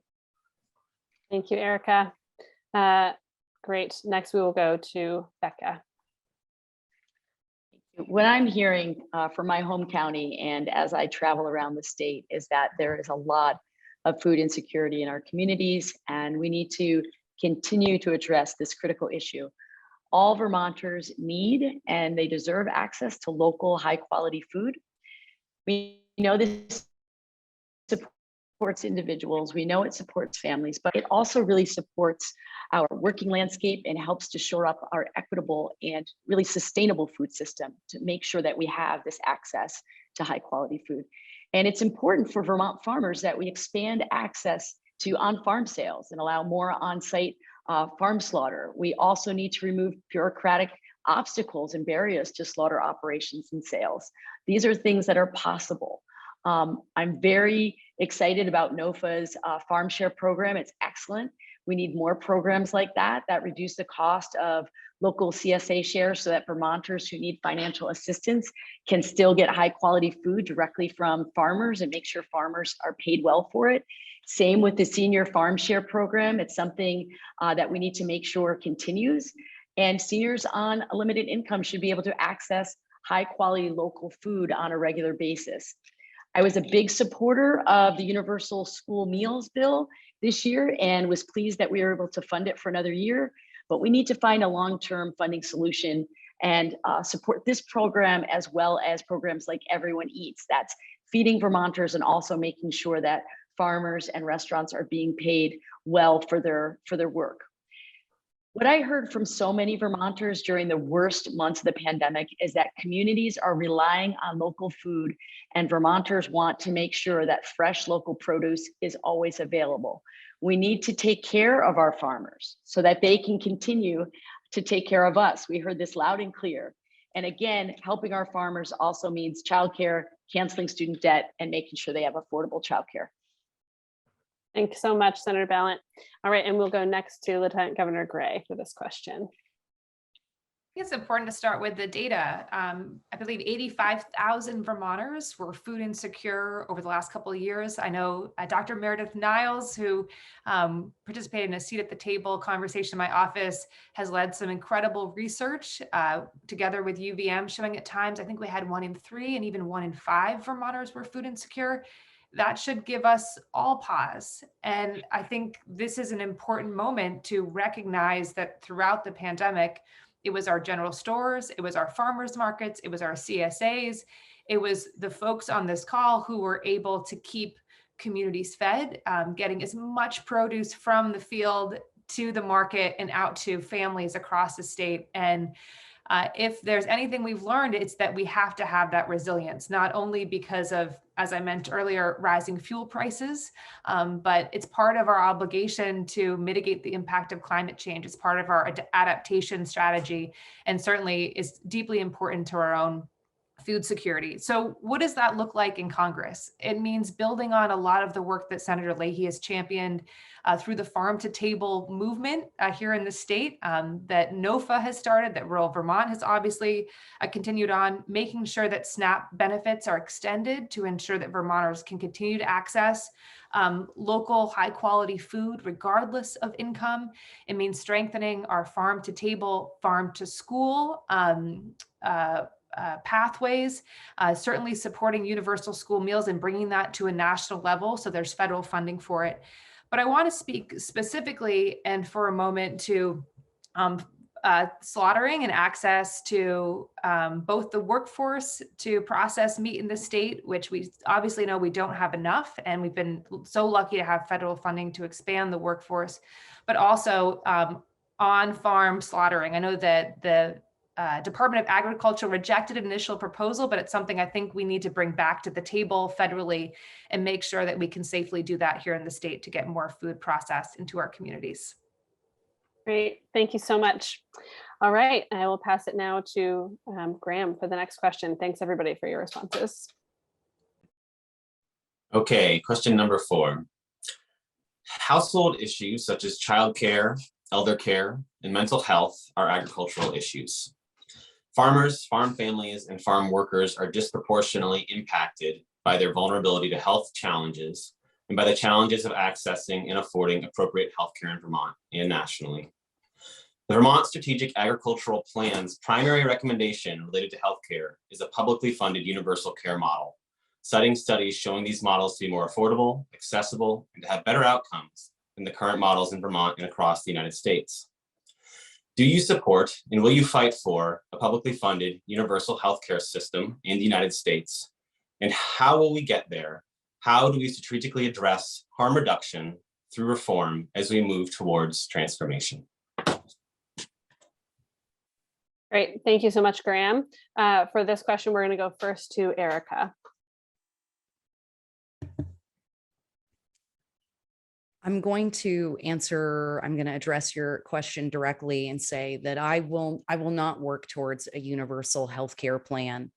Thank you, Ericka. Great. Next, we will go to Becca. What I'm hearing from my home county and as I travel around the state is that there is a lot of food insecurity in our communities, and we need to continue to address this critical issue. All Vermonters need and they deserve access to local high quality food. We know this supports individuals, we know it supports families, but it also really supports our working landscape and helps to shore up our equitable and really sustainable food system to make sure that we have this access to high quality food. And it's important for Vermont farmers that we expand access to on-farm sales and allow more on-site farm slaughter. We also need to remove bureaucratic obstacles and barriers to slaughter operations and sales. These are things that are possible. I'm very excited about NOFA's farm share program. It's excellent. We need more programs like that reduce the cost of local CSA shares so that Vermonters who need financial assistance can still get high quality food directly from farmers and make sure farmers are paid well for it. Same with the senior farm share program. It's something that we need to make sure continues. And seniors on a limited income should be able to access high quality local food on a regular basis. I was a big supporter of the Universal School Meals Bill this year and was pleased that we were able to fund it for another year. But we need to find a long-term funding solution and support this program as well as programs like Everyone Eats. That's feeding Vermonters and also making sure that farmers and restaurants are being paid well for their work. What I heard from so many Vermonters during the worst months of the pandemic is that communities are relying on local food and Vermonters want to make sure that fresh local produce is always available. We need to take care of our farmers so that they can continue to take care of us. We heard this loud and clear. And again, helping our farmers also means childcare, canceling student debt, and making sure they have affordable childcare. Thanks so much, Senator Balint. All right, and we'll go next to Lieutenant Governor Gray for this question. I think it's important to start with the data. I believe 85,000 Vermonters were food insecure over the last couple of years. I know Dr. Meredith Niles, who participated in a seat at the table conversation in my office, has led some incredible research together with UVM, showing at times, I think we had 1 in 3 and even 1 in 5 Vermonters were food insecure. That should give us all pause. And I think this is an important moment to recognize that throughout the pandemic, it was our general stores, it was our farmers markets, it was our CSAs, it was the folks on this call who were able to keep communities fed, getting as much produce from the field to the market and out to families across the state. And if there's anything we've learned, it's that we have to have that resilience, not only because of, as I mentioned earlier, rising fuel prices, but it's part of our obligation to mitigate the impact of climate change. It's part of our adaptation strategy, and certainly is deeply important to our own food security. So what does that look like in Congress? It means building on a lot of the work that Senator Leahy has championed through the farm to table movement here in the state, that NOFA has started, that rural Vermont has obviously continued on, making sure that SNAP benefits are extended to ensure that Vermonters can continue to access local high quality food regardless of income. It means strengthening our farm to table, farm to school pathways, certainly supporting universal school meals and bringing that to a national level. So there's federal funding for it. But I want to speak specifically and for a moment to slaughtering and access to both the workforce to process meat in the state, which we obviously know we don't have enough. And we've been so lucky to have federal funding to expand the workforce, but also on-farm slaughtering. I know that the Department of Agriculture rejected an initial proposal, but it's something I think we need to bring back to the table federally and make sure that we can safely do that here in the state to get more food processed into our communities. Great, thank you so much. All right, I will pass it now to Graham for the next question. Thanks everybody for your responses. Okay, question number 4. Household issues such as childcare, elder care, and mental health are agricultural issues. Farmers, farm families, and farm workers are disproportionately impacted by their vulnerability to health challenges and by the challenges of accessing and affording appropriate healthcare in Vermont and nationally. The Vermont Strategic Agricultural Plan's primary recommendation related to healthcare is a publicly funded universal care model, citing studies showing these models to be more affordable, accessible, and to have better outcomes than the current models in Vermont and across the United States. Do you support and will you fight for a publicly funded universal healthcare system in the United States? And how will we get there? How do we strategically address harm reduction through reform as we move towards transformation? Great, thank you so much, Graham. For this question, we're going to go first to Ericka. I'm going to address your question directly and say that I will not work towards a universal healthcare plan.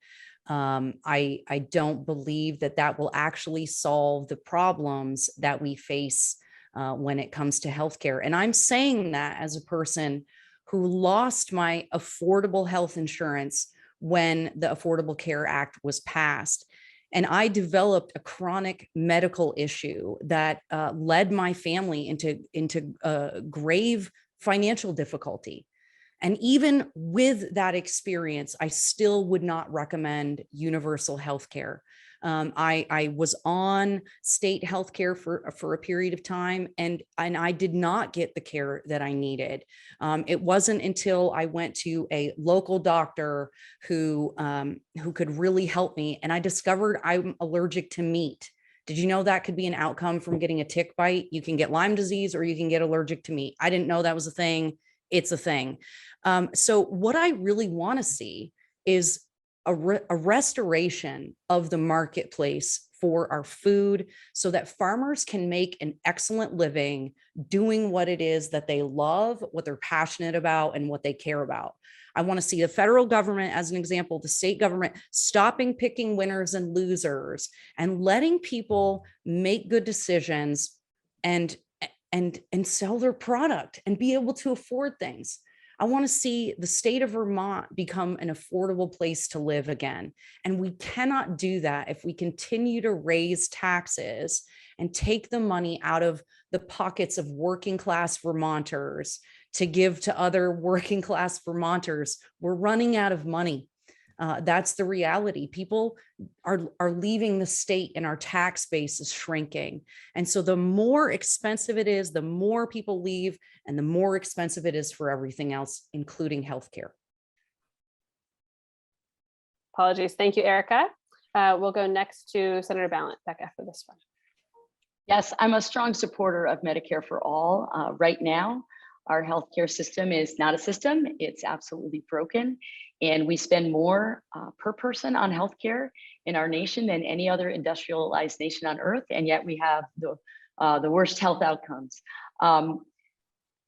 I don't believe that will actually solve the problems that we face when it comes to healthcare. And I'm saying that as a person who lost my affordable health insurance when the Affordable Care Act was passed. And I developed a chronic medical issue that led my family into grave financial difficulty. And even with that experience, I still would not recommend universal health care. I was on state health care for a period of time, and I did not get the care that I needed. It wasn't until I went to a local doctor who could really help me, and I discovered I'm allergic to meat. Did you know that could be an outcome from getting a tick bite? You can get Lyme disease or you can get allergic to meat. I didn't know that was a thing. It's a thing. So what I really want to see is a restoration of the marketplace for our food so that farmers can make an excellent living doing what it is that they love, what they're passionate about, and what they care about. I want to see the federal government, as an example, the state government, stopping picking winners and losers and letting people make good decisions and sell their product and be able to afford things. I want to see the state of Vermont become an affordable place to live again. And we cannot do that if we continue to raise taxes and take the money out of the pockets of working class Vermonters to give to other working class Vermonters. We're running out of money. That's the reality. People are leaving the state and our tax base is shrinking. And so the more expensive it is, the more people leave and the more expensive it is for everything else, including healthcare. Apologies. Thank you, Ericka. We'll go next to Senator Balint, Becca, for this one. Yes, I'm a strong supporter of Medicare for all. Right now, our healthcare system is not a system. It's absolutely broken. And we spend more per person on healthcare in our nation than any other industrialized nation on earth. And yet we have the worst health outcomes.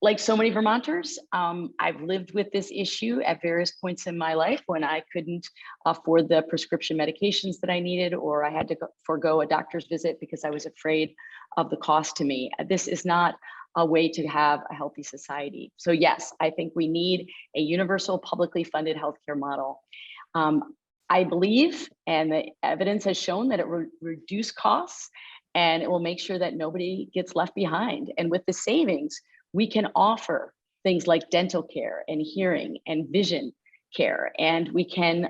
Like so many Vermonters, I've lived with this issue at various points in my life when I couldn't afford the prescription medications that I needed, or I had to forego a doctor's visit because I was afraid of the cost to me. This is not a way to have a healthy society. So yes, I think we need a universal publicly funded healthcare model. I believe, and the evidence has shown, that it will reduce costs and it will make sure that nobody gets left behind. And with the savings, we can offer things like dental care and hearing and vision care. And we can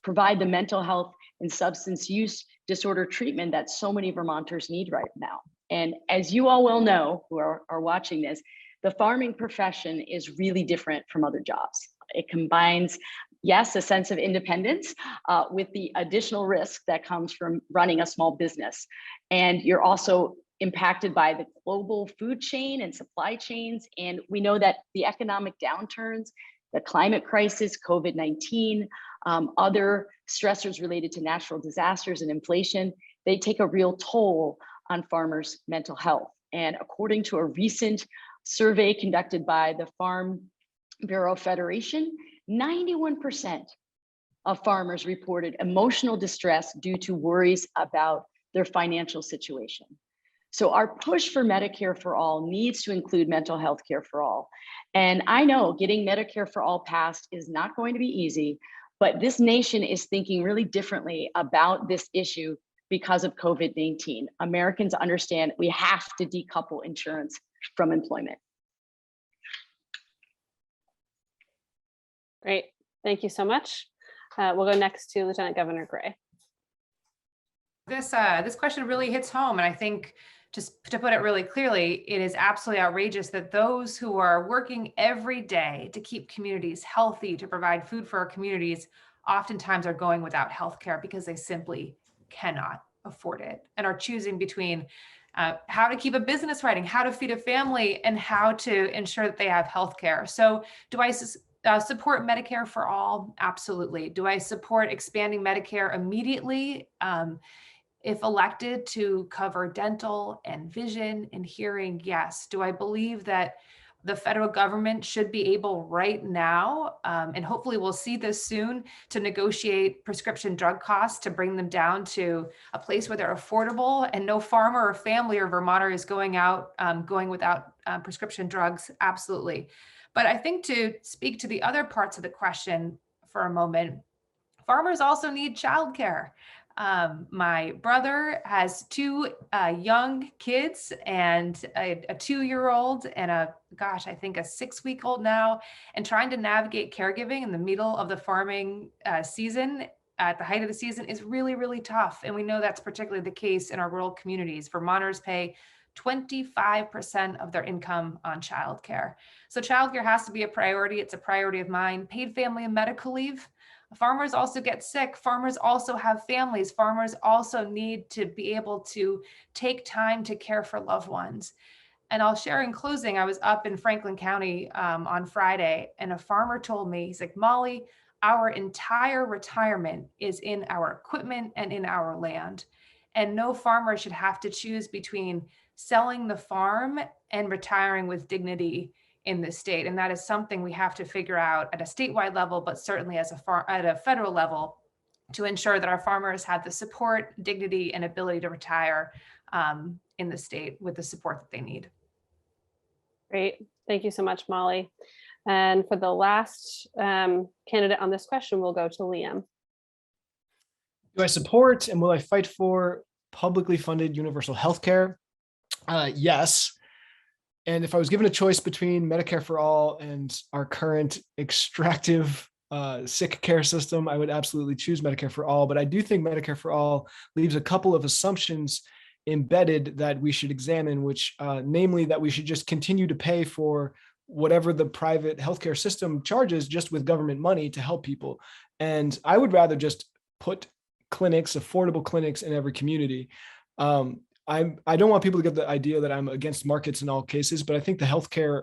provide the mental health and substance use disorder treatment that so many Vermonters need right now. And as you all well know, who are watching this, the farming profession is really different from other jobs. It combines, yes, a sense of independence with the additional risk that comes from running a small business. And you're also impacted by the global food chain and supply chains. And we know that the economic downturns, the climate crisis, COVID-19, other stressors related to natural disasters and inflation, they take a real toll on farmers' mental health. And according to a recent survey conducted by the Farm Bureau Federation, 91% of farmers reported emotional distress due to worries about their financial situation. So our push for Medicare for all needs to include mental health care for all. And I know getting Medicare for all passed is not going to be easy, but this nation is thinking really differently about this issue because of COVID-19. Americans understand we have to decouple insurance from employment. Great, thank you so much. We'll go next to Lieutenant Governor Gray. This question really hits home, and I think, just to put it really clearly, it is absolutely outrageous that those who are working every day to keep communities healthy, to provide food for our communities, oftentimes are going without health care because they simply cannot afford it and are choosing between how to keep a business running, how to feed a family, and how to ensure that they have health care. So do I support Medicare for all? Absolutely. Do I support expanding Medicare immediately if elected to cover dental and vision and hearing? Yes. Do I believe that the federal government should be able right now, and hopefully we'll see this soon, to negotiate prescription drug costs to bring them down to a place where they're affordable and no farmer or family or Vermonter is going without prescription drugs? Absolutely. But I think to speak to the other parts of the question for a moment, farmers also need childcare. My brother has two young kids, and a 2-year-old and I think a 6-week-old now, and trying to navigate caregiving in the middle of the farming season at the height of the season is really, really tough. And we know that's particularly the case in our rural communities. Vermonters pay 25% of their income on childcare. So childcare has to be a priority. It's a priority of mine. Paid family and medical leave. Farmers also get sick. Farmers also have families. Farmers also need to be able to take time to care for loved ones. And I'll share in closing, I was up in Franklin County on Friday, and a farmer told me, he's like, Molly, our entire retirement is in our equipment and in our land. And no farmer should have to choose between selling the farm and retiring with dignity in the state. And that is something we have to figure out at a statewide level, but certainly at a federal level, to ensure that our farmers have the support, dignity, and ability to retire in the state with the support that they need. Great. Thank you so much, Molly. And for the last candidate on this question, we'll go to Liam. Do I support and will I fight for publicly funded universal health care? Yes. And if I was given a choice between Medicare for all and our current extractive sick care system, I would absolutely choose Medicare for all. But I do think Medicare for all leaves a couple of assumptions embedded that we should examine, which namely that we should just continue to pay for whatever the private healthcare system charges just with government money to help people. And I would rather just put clinics, affordable clinics in every community. I don't want people to get the idea that I'm against markets in all cases, but I think the healthcare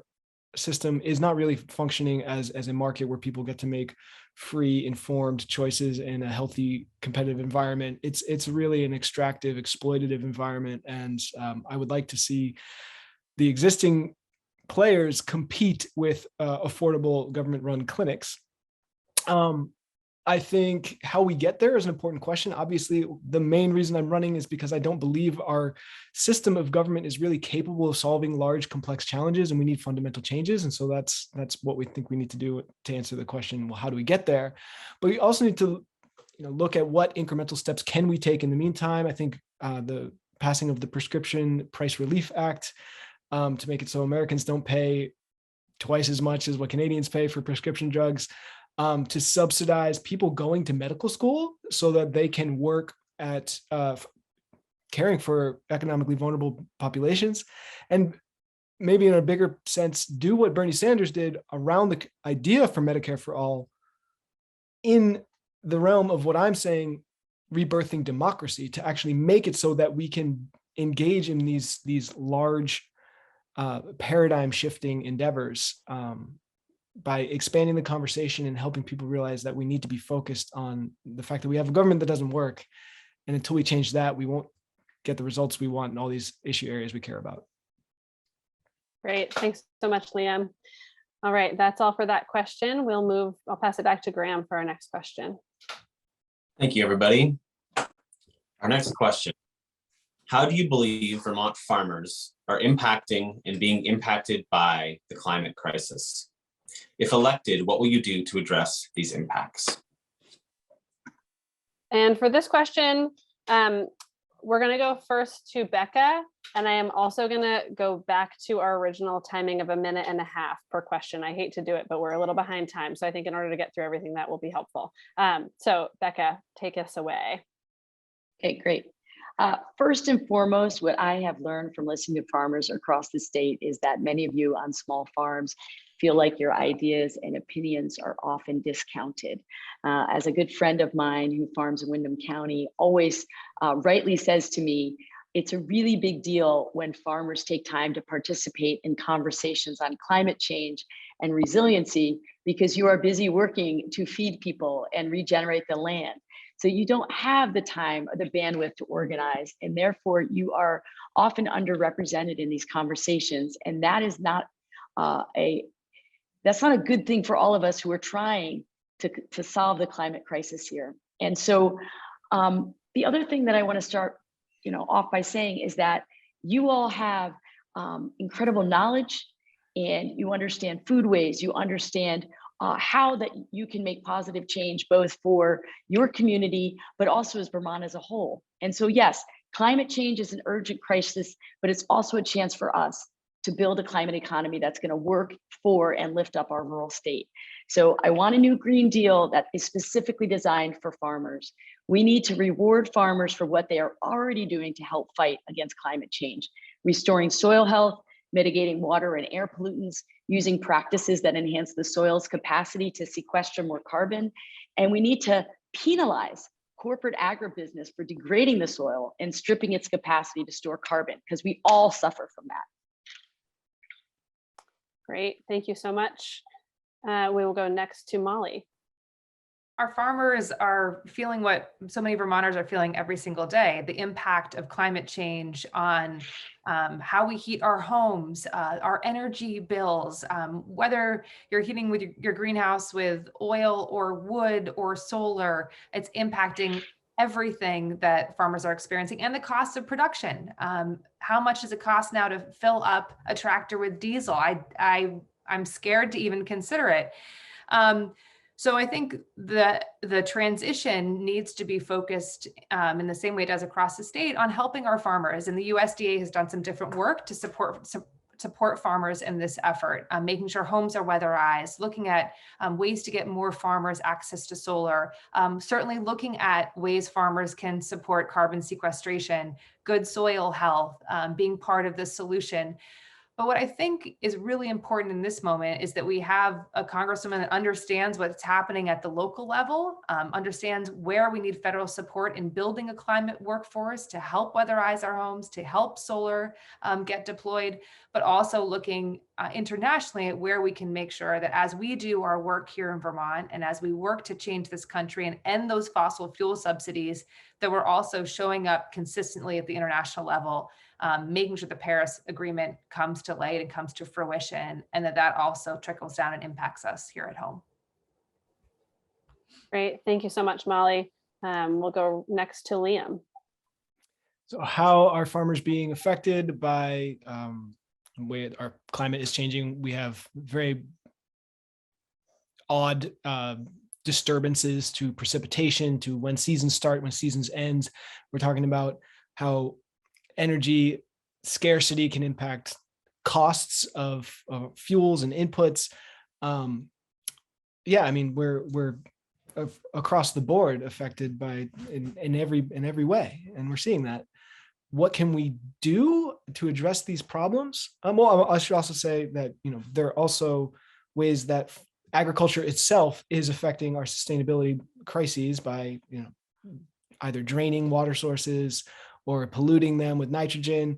system is not really functioning as a market where people get to make free, informed choices in a healthy, competitive environment. It's really an extractive, exploitative environment. And I would like to see the existing players compete with affordable government-run clinics. I think how we get there is an important question. Obviously, the main reason I'm running is because I don't believe our system of government is really capable of solving large, complex challenges, and we need fundamental changes. And so that's what we think we need to do to answer the question, well, how do we get there? But we also need to look at what incremental steps can we take in the meantime. I think the passing of the Prescription Price Relief Act to make it so Americans don't pay twice as much as what Canadians pay for prescription drugs, to subsidize people going to medical school so that they can work at caring for economically vulnerable populations, and maybe in a bigger sense, do what Bernie Sanders did around the idea for Medicare for all in the realm of what I'm saying, rebirthing democracy, to actually make it so that we can engage in these large paradigm shifting endeavors by expanding the conversation and helping people realize that we need to be focused on the fact that we have a government that doesn't work. And until we change that, we won't get the results we want in all these issue areas we care about. Great. Thanks so much, Liam. All right, that's all for that question. I'll pass it back to Graham for our next question. Thank you, everybody. Our next question. How do you believe Vermont farmers are impacting and being impacted by the climate crisis? If elected, what will you do to address these impacts? And for this question, we're going to go first to Becca, and I am also going to go back to our original timing of 1.5 minutes per question. I hate to do it, but we're a little behind time. So I think in order to get through everything, that will be helpful. So Becca, take us away. Okay, great. First and foremost, what I have learned from listening to farmers across the state is that many of you on small farms feel like your ideas and opinions are often discounted. As a good friend of mine who farms in Windham County always rightly says to me, it's a really big deal when farmers take time to participate in conversations on climate change and resiliency, because you are busy working to feed people and regenerate the land. So you don't have the time or the bandwidth to organize, and therefore you are often underrepresented in these conversations. And that is not that's not a good thing for all of us who are trying to solve the climate crisis here. And so the other thing that I want to start off by saying is that you all have incredible knowledge and you understand food waste, you understand how that you can make positive change both for your community, but also as Vermont as a whole. And so yes, climate change is an urgent crisis, but it's also a chance for us to build a climate economy that's going to work for and lift up our rural state. So I want a new Green Deal that is specifically designed for farmers. We need to reward farmers for what they are already doing to help fight against climate change, restoring soil health, mitigating water and air pollutants, using practices that enhance the soil's capacity to sequester more carbon. And we need to penalize corporate agribusiness for degrading the soil and stripping its capacity to store carbon, because we all suffer from that. Great, thank you so much. We will go next to Molly. Our farmers are feeling what so many Vermonters are feeling every single day, the impact of climate change on how we heat our homes, our energy bills, whether you're heating with your greenhouse with oil or wood or solar, it's impacting everything that farmers are experiencing, and the cost of production. How much does it cost now to fill up a tractor with diesel? I'm scared to even consider it. So I think the transition needs to be focused in the same way it does across the state on helping our farmers. And the USDA has done some different work to support farmers in this effort, making sure homes are weatherized, looking at ways to get more farmers access to solar, certainly looking at ways farmers can support carbon sequestration, good soil health, being part of the solution. But what I think is really important in this moment is that we have a congresswoman that understands what's happening at the local level, understands where we need federal support in building a climate workforce to help weatherize our homes, to help solar get deployed, but also looking internationally at where we can make sure that as we do our work here in Vermont and as we work to change this country and end those fossil fuel subsidies, that we're also showing up consistently at the international level, making sure the Paris Agreement comes to light and comes to fruition, and that also trickles down and impacts us here at home. Great, thank you so much, Molly. We'll go next to Liam. So how are farmers being affected by the way our climate is changing? We have very odd disturbances to precipitation, to when seasons start, when seasons end. We're talking about how energy scarcity can impact costs of fuels and inputs. Yeah, I mean, we're across the board affected by in every way, and we're seeing that. What can we do to address these problems? Well, I should also say that there are also ways that agriculture itself is affecting our sustainability crises by either draining water sources or polluting them with nitrogen.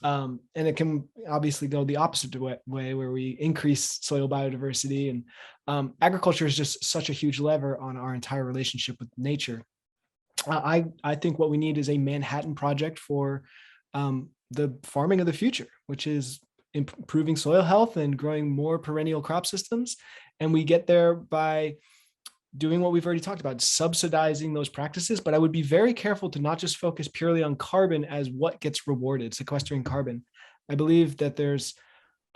And it can obviously go the opposite way where we increase soil biodiversity. And agriculture is just such a huge lever on our entire relationship with nature. I think what we need is a Manhattan Project for the farming of the future, which is improving soil health and growing more perennial crop systems. And we get there by doing what we've already talked about, subsidizing those practices. But I would be very careful to not just focus purely on carbon as what gets rewarded, sequestering carbon. I believe that there's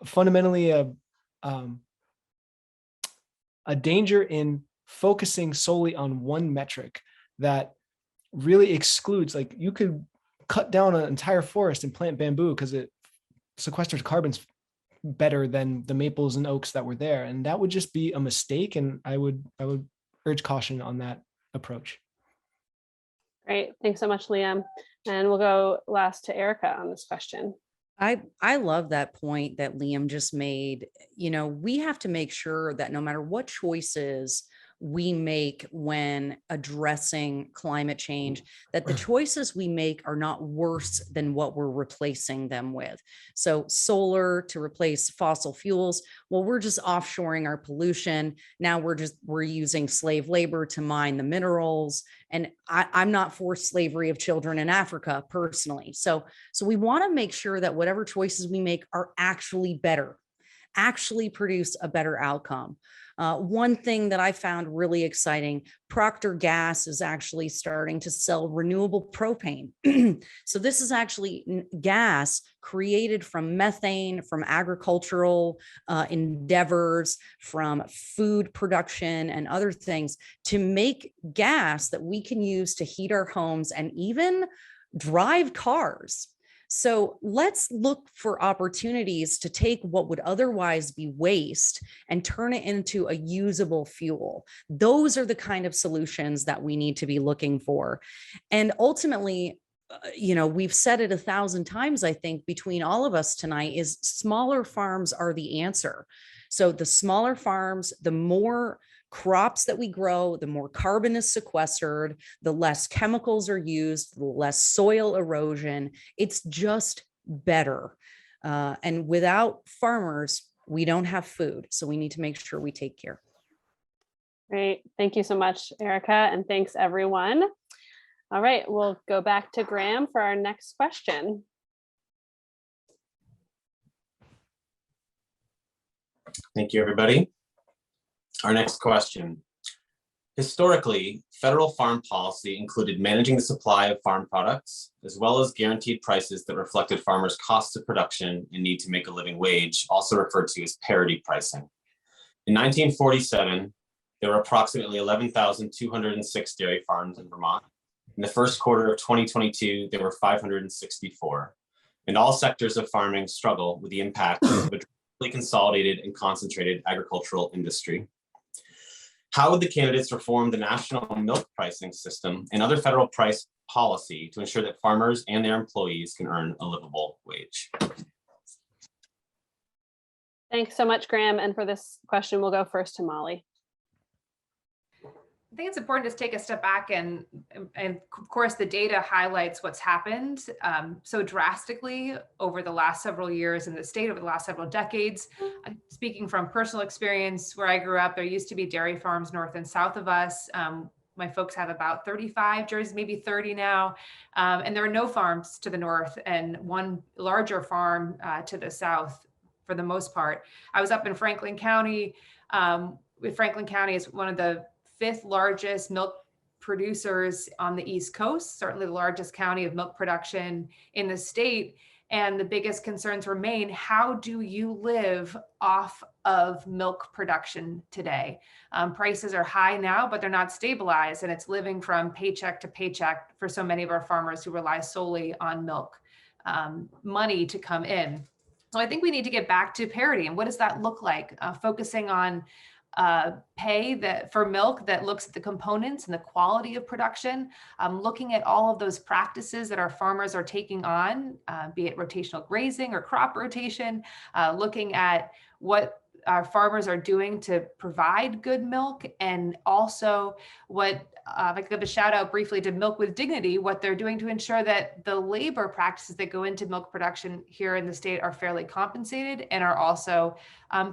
fundamentally a danger in focusing solely on one metric that really excludes, like you could cut down an entire forest and plant bamboo because it sequesters carbon better than the maples and oaks that were there. And that would just be a mistake. And I would urge caution on that approach. Great, thanks so much, Liam. And we'll go last to Ericka on this question. I love that point that Liam just made. We have to make sure that no matter what choices we make when addressing climate change, that the choices we make are not worse than what we're replacing them with. So solar to replace fossil fuels, well, we're just offshoring our pollution. Now we're using slave labor to mine the minerals. And I'm not for slavery of children in Africa personally. So we want to make sure that whatever choices we make are actually better, actually produce a better outcome. One thing that I found really exciting, Procter Gas is actually starting to sell renewable propane. So this is actually gas created from methane, from agricultural endeavors, from food production and other things to make gas that we can use to heat our homes and even drive cars. So let's look for opportunities to take what would otherwise be waste and turn it into a usable fuel. Those are the kind of solutions that we need to be looking for. And ultimately, we've said it 1,000 times, I think, between all of us tonight, is smaller farms are the answer. So the smaller farms, the more crops that we grow, the more carbon is sequestered, the less chemicals are used, the less soil erosion. It's just better. And without farmers, we don't have food. So we need to make sure we take care. Great. Thank you so much, Ericka. And thanks, everyone. All right, we'll go back to Graham for our next question. Thank you, everybody. Our next question. Historically, federal farm policy included managing the supply of farm products, as well as guaranteed prices that reflected farmers' costs of production and need to make a living wage, also referred to as parity pricing. In 1947, there were approximately 11,206 dairy farms in Vermont. In the first quarter of 2022, there were 564. And all sectors of farming struggle with the impact of a dramatically consolidated and concentrated agricultural industry. How would the candidates reform the national milk pricing system and other federal price policy to ensure that farmers and their employees can earn a livable wage? Thanks so much, Graham. And for this question, we'll go first to Molly. I think it's important to take a step back and of course the data highlights what's happened so drastically over the last several years in the state, over the last several decades. Speaking from personal experience, where I grew up, there used to be dairy farms north and south of us. My folks have about 35, Jersey, maybe 30 now. And there are no farms to the north and one larger farm to the south for the most part. I was up in Franklin County. Franklin County is one of the 5th largest milk producers on the East Coast, certainly the largest county of milk production in the state. And the biggest concerns remain, how do you live off of milk production today? Prices are high now, but they're not stabilized, and it's living from paycheck to paycheck for so many of our farmers who rely solely on milk money to come in. So I think we need to get back to parity. And what does that look like? Focusing on pay that for milk that looks at the components and the quality of production, looking at all of those practices that our farmers are taking on, be it rotational grazing or crop rotation, looking at what our farmers are doing to provide good milk, and also what I could give a shout out briefly to Milk with Dignity, what they're doing to ensure that the labor practices that go into milk production here in the state are fairly compensated and are also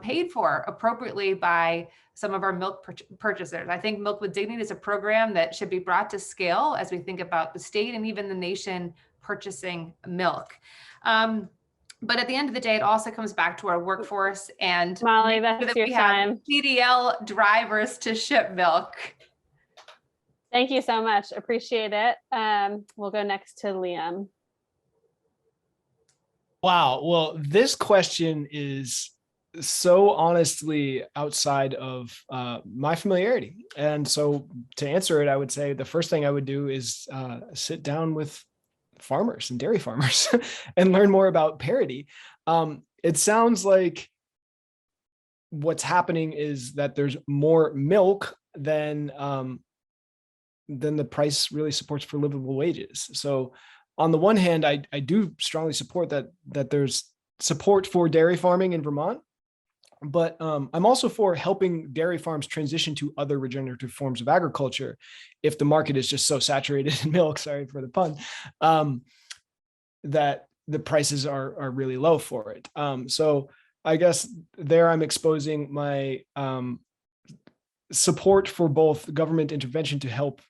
paid for appropriately by some of our milk purchasers. I think Milk with Dignity is a program that should be brought to scale as we think about the state and even the nation purchasing milk. But at the end of the day, it also comes back to our workforce and Molly, that's your time. CDL drivers to ship milk. Thank you so much. Appreciate it. We'll go next to Liam. Wow. Well, this question is so honestly outside of my familiarity. And so to answer it, I would say the first thing I would do is sit down with farmers and dairy farmers and learn more about parity. It sounds like what's happening is that there's more milk than the price really supports for livable wages. So on the one hand, I do strongly support that there's support for dairy farming in Vermont, but I'm also for helping dairy farms transition to other regenerative forms of agriculture if the market is just so saturated in milk, sorry for the pun, that the prices are really low for it. So I guess there I'm exposing my support for both government intervention to help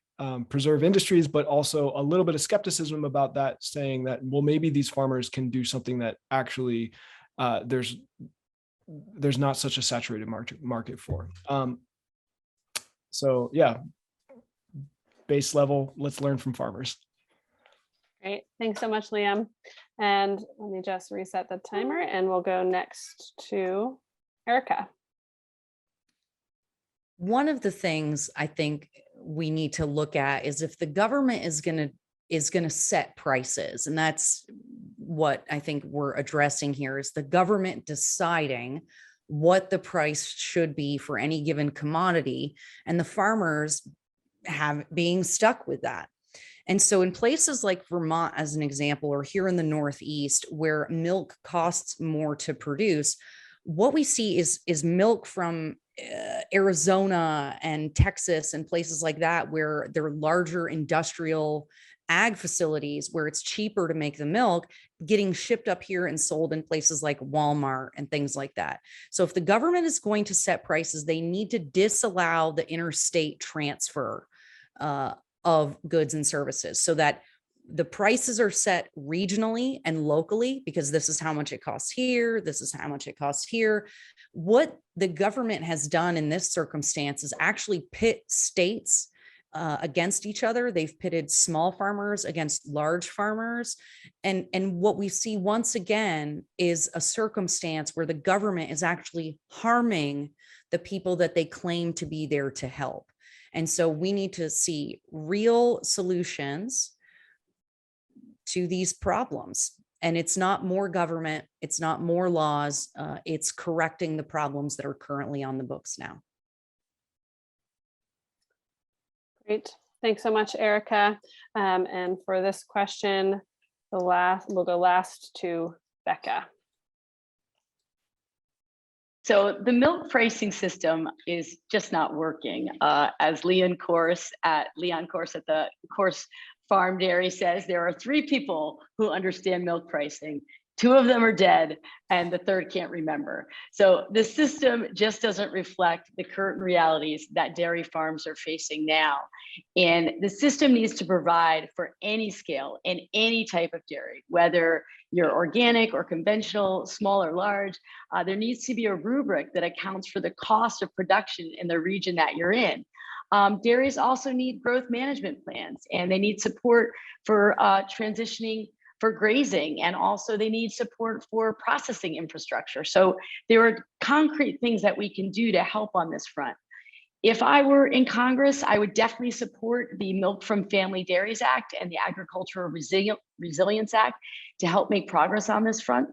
preserve industries, but also a little bit of skepticism about that, saying that, well, maybe these farmers can do something that actually there's there's not such a saturated market for. So yeah, base level, let's learn from farmers. Great. Thanks so much, Liam. And let me just reset the timer and we'll go next to Ericka. One of the things I think we need to look at is if the government is going to set prices, and that's what I think we're addressing here, is the government deciding what the price should be for any given commodity, and the farmers being stuck with that. And so in places like Vermont, as an example, or here in the Northeast, where milk costs more to produce, what we see is milk from Arizona and Texas and places like that, where there are larger industrial ag facilities where it's cheaper to make the milk, getting shipped up here and sold in places like Walmart and things like that. So if the government is going to set prices, they need to disallow the interstate transfer of goods and services, so that the prices are set regionally and locally, because this is how much it costs here, this is how much it costs here. What the government has done in this circumstance is actually pit states against each other. They've pitted small farmers against large farmers. And what we see once again is a circumstance where the government is actually harming the people that they claim to be there to help. And so we need to see real solutions to these problems. And it's not more government, it's not more laws, it's correcting the problems that are currently on the books now. Great. Thanks so much, Ericka. And for this question, we'll go last to Becca. So the milk pricing system is just not working. As Leon Course at the Course Farm Dairy says, there are 3 people who understand milk pricing. 2 of them are dead and the 3rd can't remember. So the system just doesn't reflect the current realities that dairy farms are facing now. And the system needs to provide for any scale and any type of dairy, whether you're organic or conventional, small or large. There needs to be a rubric that accounts for the cost of production in the region that you're in. Dairies also need growth management plans, and they need support for transitioning for grazing, and also they need support for processing infrastructure. So there are concrete things that we can do to help on this front. If I were in Congress, I would definitely support the Milk from Family Dairies Act and the Agricultural Resilience Act to help make progress on this front.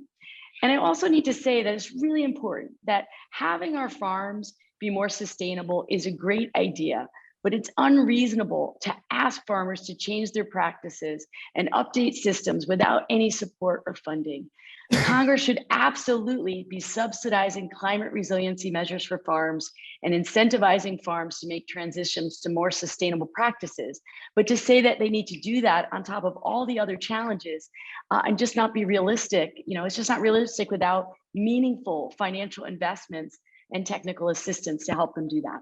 And I also need to say that it's really important that having our farms be more sustainable is a great idea, but it's unreasonable to ask farmers to change their practices and update systems without any support or funding. Congress should absolutely be subsidizing climate resiliency measures for farms and incentivizing farms to make transitions to more sustainable practices. But to say that they need to do that on top of all the other challenges and just not be realistic, it's just not realistic without meaningful financial investments and technical assistance to help them do that.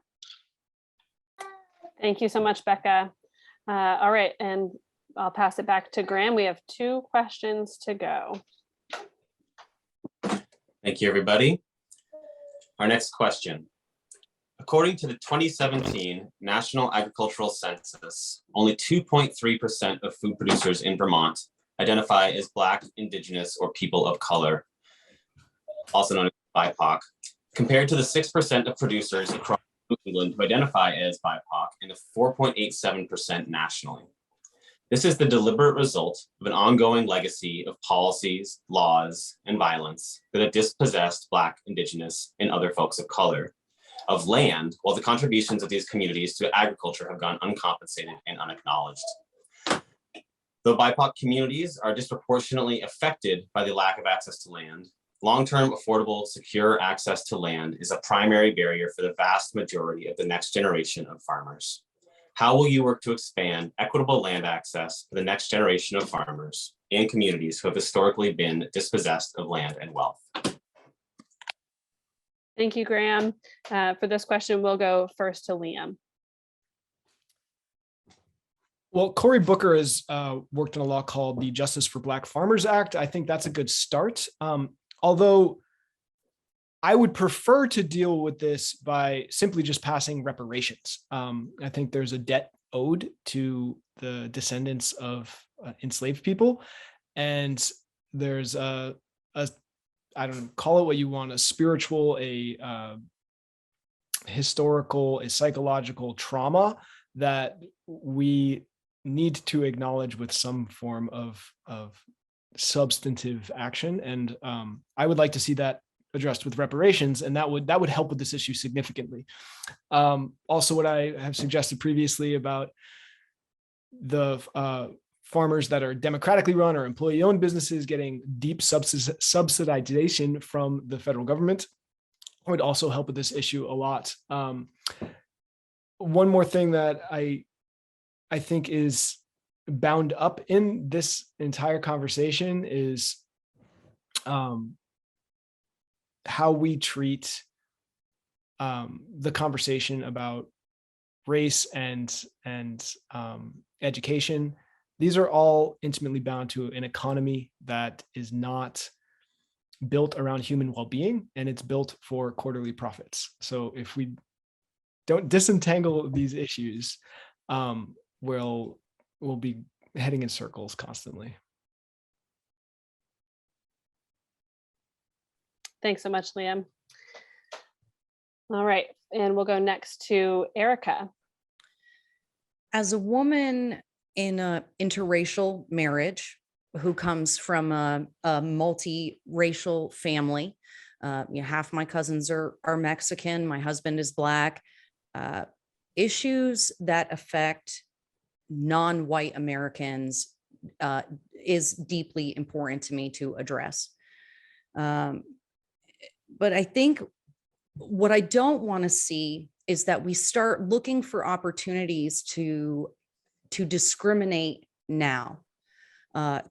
Thank you so much, Becca. All right, and I'll pass it back to Graham. We have 2 questions to go. Thank you, everybody. Our next question. According to the 2017 National Agricultural Census, only 2.3% of food producers in Vermont identify as Black, Indigenous, or people of color, also known as BIPOC, compared to the 6% of producers across New England who identify as BIPOC and the 4.87% nationally. This is the deliberate result of an ongoing legacy of policies, laws, and violence that have dispossessed Black, Indigenous, and other folks of color of land, while the contributions of these communities to agriculture have gone uncompensated and unacknowledged. Though BIPOC communities are disproportionately affected by the lack of access to land, long-term, affordable, secure access to land is a primary barrier for the vast majority of the next generation of farmers. How will you work to expand equitable land access for the next generation of farmers and communities who have historically been dispossessed of land and wealth? Thank you, Graham. For this question, we'll go first to Liam. Well, Cory Booker has worked on a law called the Justice for Black Farmers Act. I think that's a good start. Although I would prefer to deal with this by simply just passing reparations. I think there's a debt owed to the descendants of enslaved people, and there's a I don't know, call it what you want, a spiritual, a historical, a psychological trauma that we need to acknowledge with some form of substantive action. And I would like to see that addressed with reparations, and that would help with this issue significantly. Also, what I have suggested previously about the farmers that are democratically run or employee-owned businesses getting deep subsidization from the federal government would also help with this issue a lot. One more thing that I think is bound up in this entire conversation is how we treat the conversation about race and education. These are all intimately bound to an economy that is not built around human well-being, and it's built for quarterly profits. So if we don't disentangle these issues, we'll be heading in circles constantly. Thanks so much, Liam. All right, and we'll go next to Ericka. As a woman in a interracial marriage who comes from a multiracial family, half my cousins are Mexican, my husband is Black, issues that affect non-white Americans is deeply important to me to address. But I think what I don't want to see is that we start looking for opportunities to discriminate now.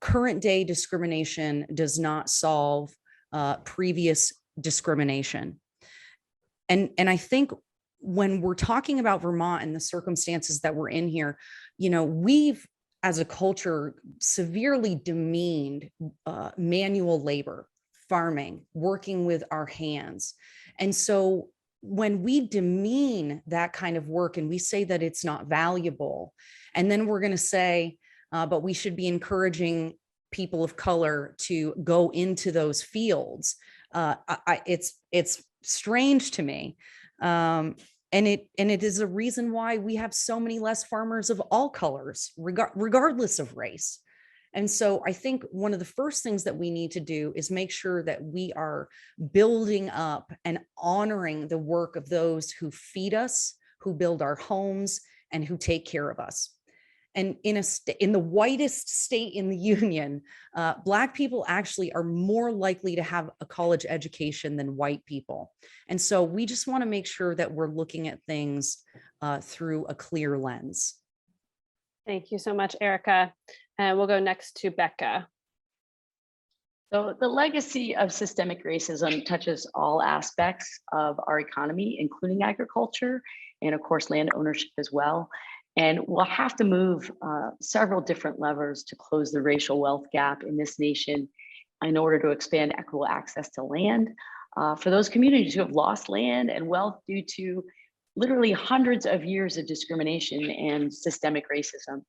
Current day discrimination does not solve previous discrimination. And I think when we're talking about Vermont and the circumstances that we're in here, we've, as a culture, severely demeaned manual labor, farming, working with our hands. And so when we demean that kind of work and we say that it's not valuable, and then we're going to say, but we should be encouraging people of color to go into those fields, it's strange to me. And it is a reason why we have so many less farmers of all colors, regardless of race. And so I think one of the first things that we need to do is make sure that we are building up and honoring the work of those who feed us, who build our homes, and who take care of us. And in the whitest state in the union, Black people actually are more likely to have a college education than white people. And so we just want to make sure that we're looking at things through a clear lens. Thank you so much, Ericka. And we'll go next to Becca. So the legacy of systemic racism touches all aspects of our economy, including agriculture and, of course, land ownership as well. And we'll have to move several different levers to close the racial wealth gap in this nation in order to expand equitable access to land for those communities who have lost land and wealth due to literally hundreds of years of discrimination and systemic racism.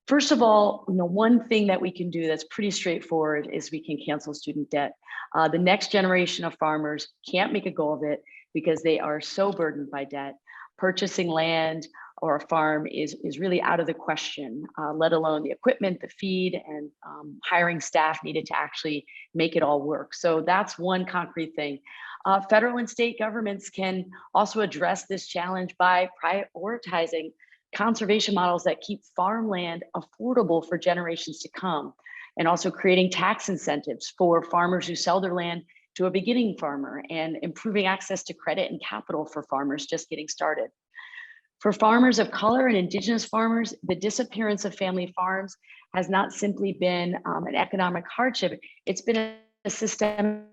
First of all, one thing that we can do that's pretty straightforward is we can cancel student debt. The next generation of farmers can't make a go of it because they are so burdened by debt. Purchasing land or a farm is really out of the question, let alone the equipment, the feed, and hiring staff needed to actually make it all work. So that's one concrete thing. Federal and state governments can also address this challenge by prioritizing conservation models that keep farmland affordable for generations to come, and also creating tax incentives for farmers who sell their land to a beginning farmer, and improving access to credit and capital for farmers just getting started. For farmers of color and indigenous farmers, the disappearance of family farms has not simply been an economic hardship, it's been a systemic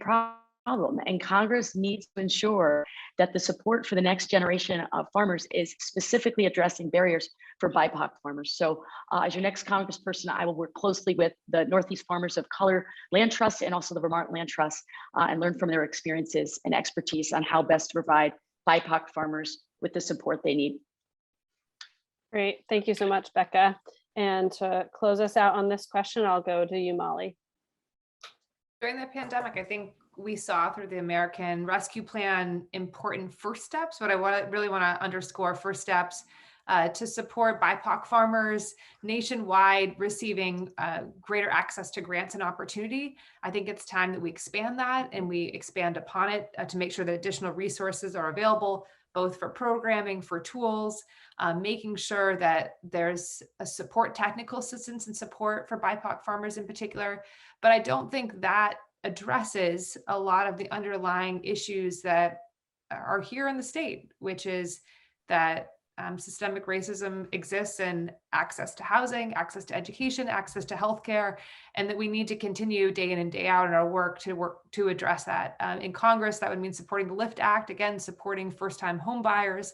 problem problem, and Congress needs to ensure that the support for the next generation of farmers is specifically addressing barriers for BIPOC farmers. So as your next congressperson, I will work closely with the Northeast Farmers of Color Land Trust and also the Vermont Land Trust and learn from their experiences and expertise on how best to provide BIPOC farmers with the support they need. Great, thank you so much, Becca. And to close us out on this question, I'll go to you, Molly. During the pandemic, I think we saw through the American Rescue Plan important first steps. What I really want to underscore first steps to support BIPOC farmers nationwide receiving greater access to grants and opportunity. I think it's time that we expand that and we expand upon it to make sure that additional resources are available, both for programming, for tools, making sure that there's a support, technical assistance and support for BIPOC farmers in particular. But I don't think that addresses a lot of the underlying issues that are here in the state, which is that systemic racism exists in access to housing, access to education, access to healthcare, and that we need to continue day in and day out in our work to address that. In Congress, that would mean supporting the LIFT Act, again, supporting first-time home buyers,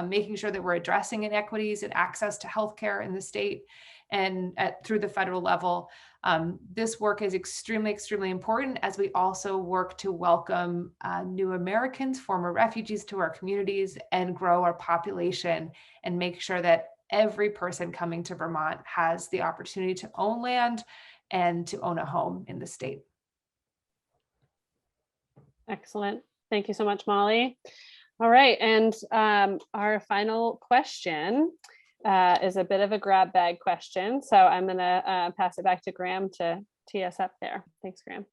making sure that we're addressing inequities and access to healthcare in the state and through the federal level. This work is extremely, extremely important as we also work to welcome new Americans, former refugees to our communities and grow our population and make sure that every person coming to Vermont has the opportunity to own land and to own a home in the state. Excellent. Thank you so much, Molly. All right, and our final question is a bit of a grab bag question. So I'm gonna pass it back to Graham to tee us up there. Thanks, Graham.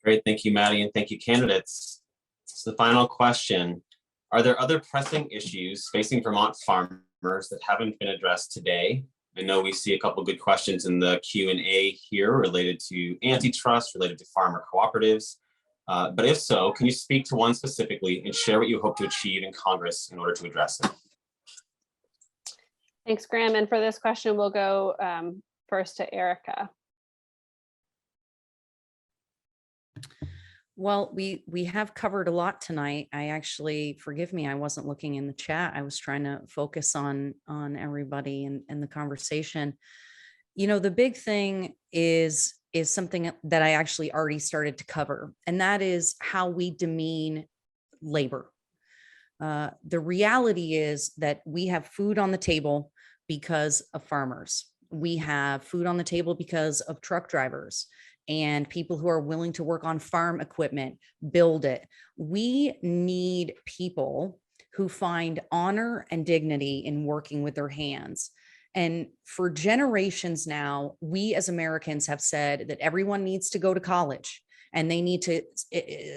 Great, thank you, Maddie, and thank you, candidates. So the final question, are there other pressing issues facing Vermont farmers that haven't been addressed today? I know we see a couple good questions in the Q&A here related to antitrust, related to farmer cooperatives. But if so, can you speak to one specifically and share what you hope to achieve in Congress in order to address it? Thanks, Graham. And for this question, we'll go first to Ericka. Well, we have covered a lot tonight. I actually, forgive me, I wasn't looking in the chat. I was trying to focus on everybody and the conversation. You know, the big thing is something that I actually already started to cover, and that is how we demean labor. The reality is that we have food on the table because of farmers. We have food on the table because of truck drivers and people who are willing to work on farm equipment, build it. We need people who find honor and dignity in working with their hands. And for generations now, we as Americans have said that everyone needs to go to college and they need to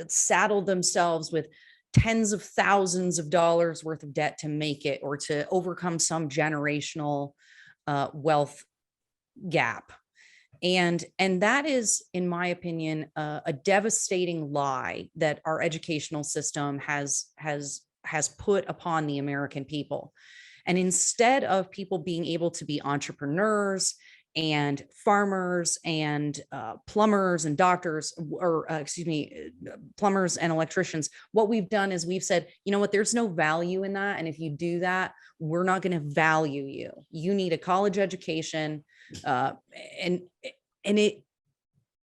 saddle themselves with tens of thousands of dollars worth of debt to make it or to overcome some generational wealth gap. And that is, in my opinion, a devastating lie that our educational system has put upon the American people. And instead of people being able to be entrepreneurs and farmers and plumbers and doctors, or plumbers and electricians, what we've done is we've said, you know what, there's no value in that. And if you do that, we're not going to value you. You need a college education. And it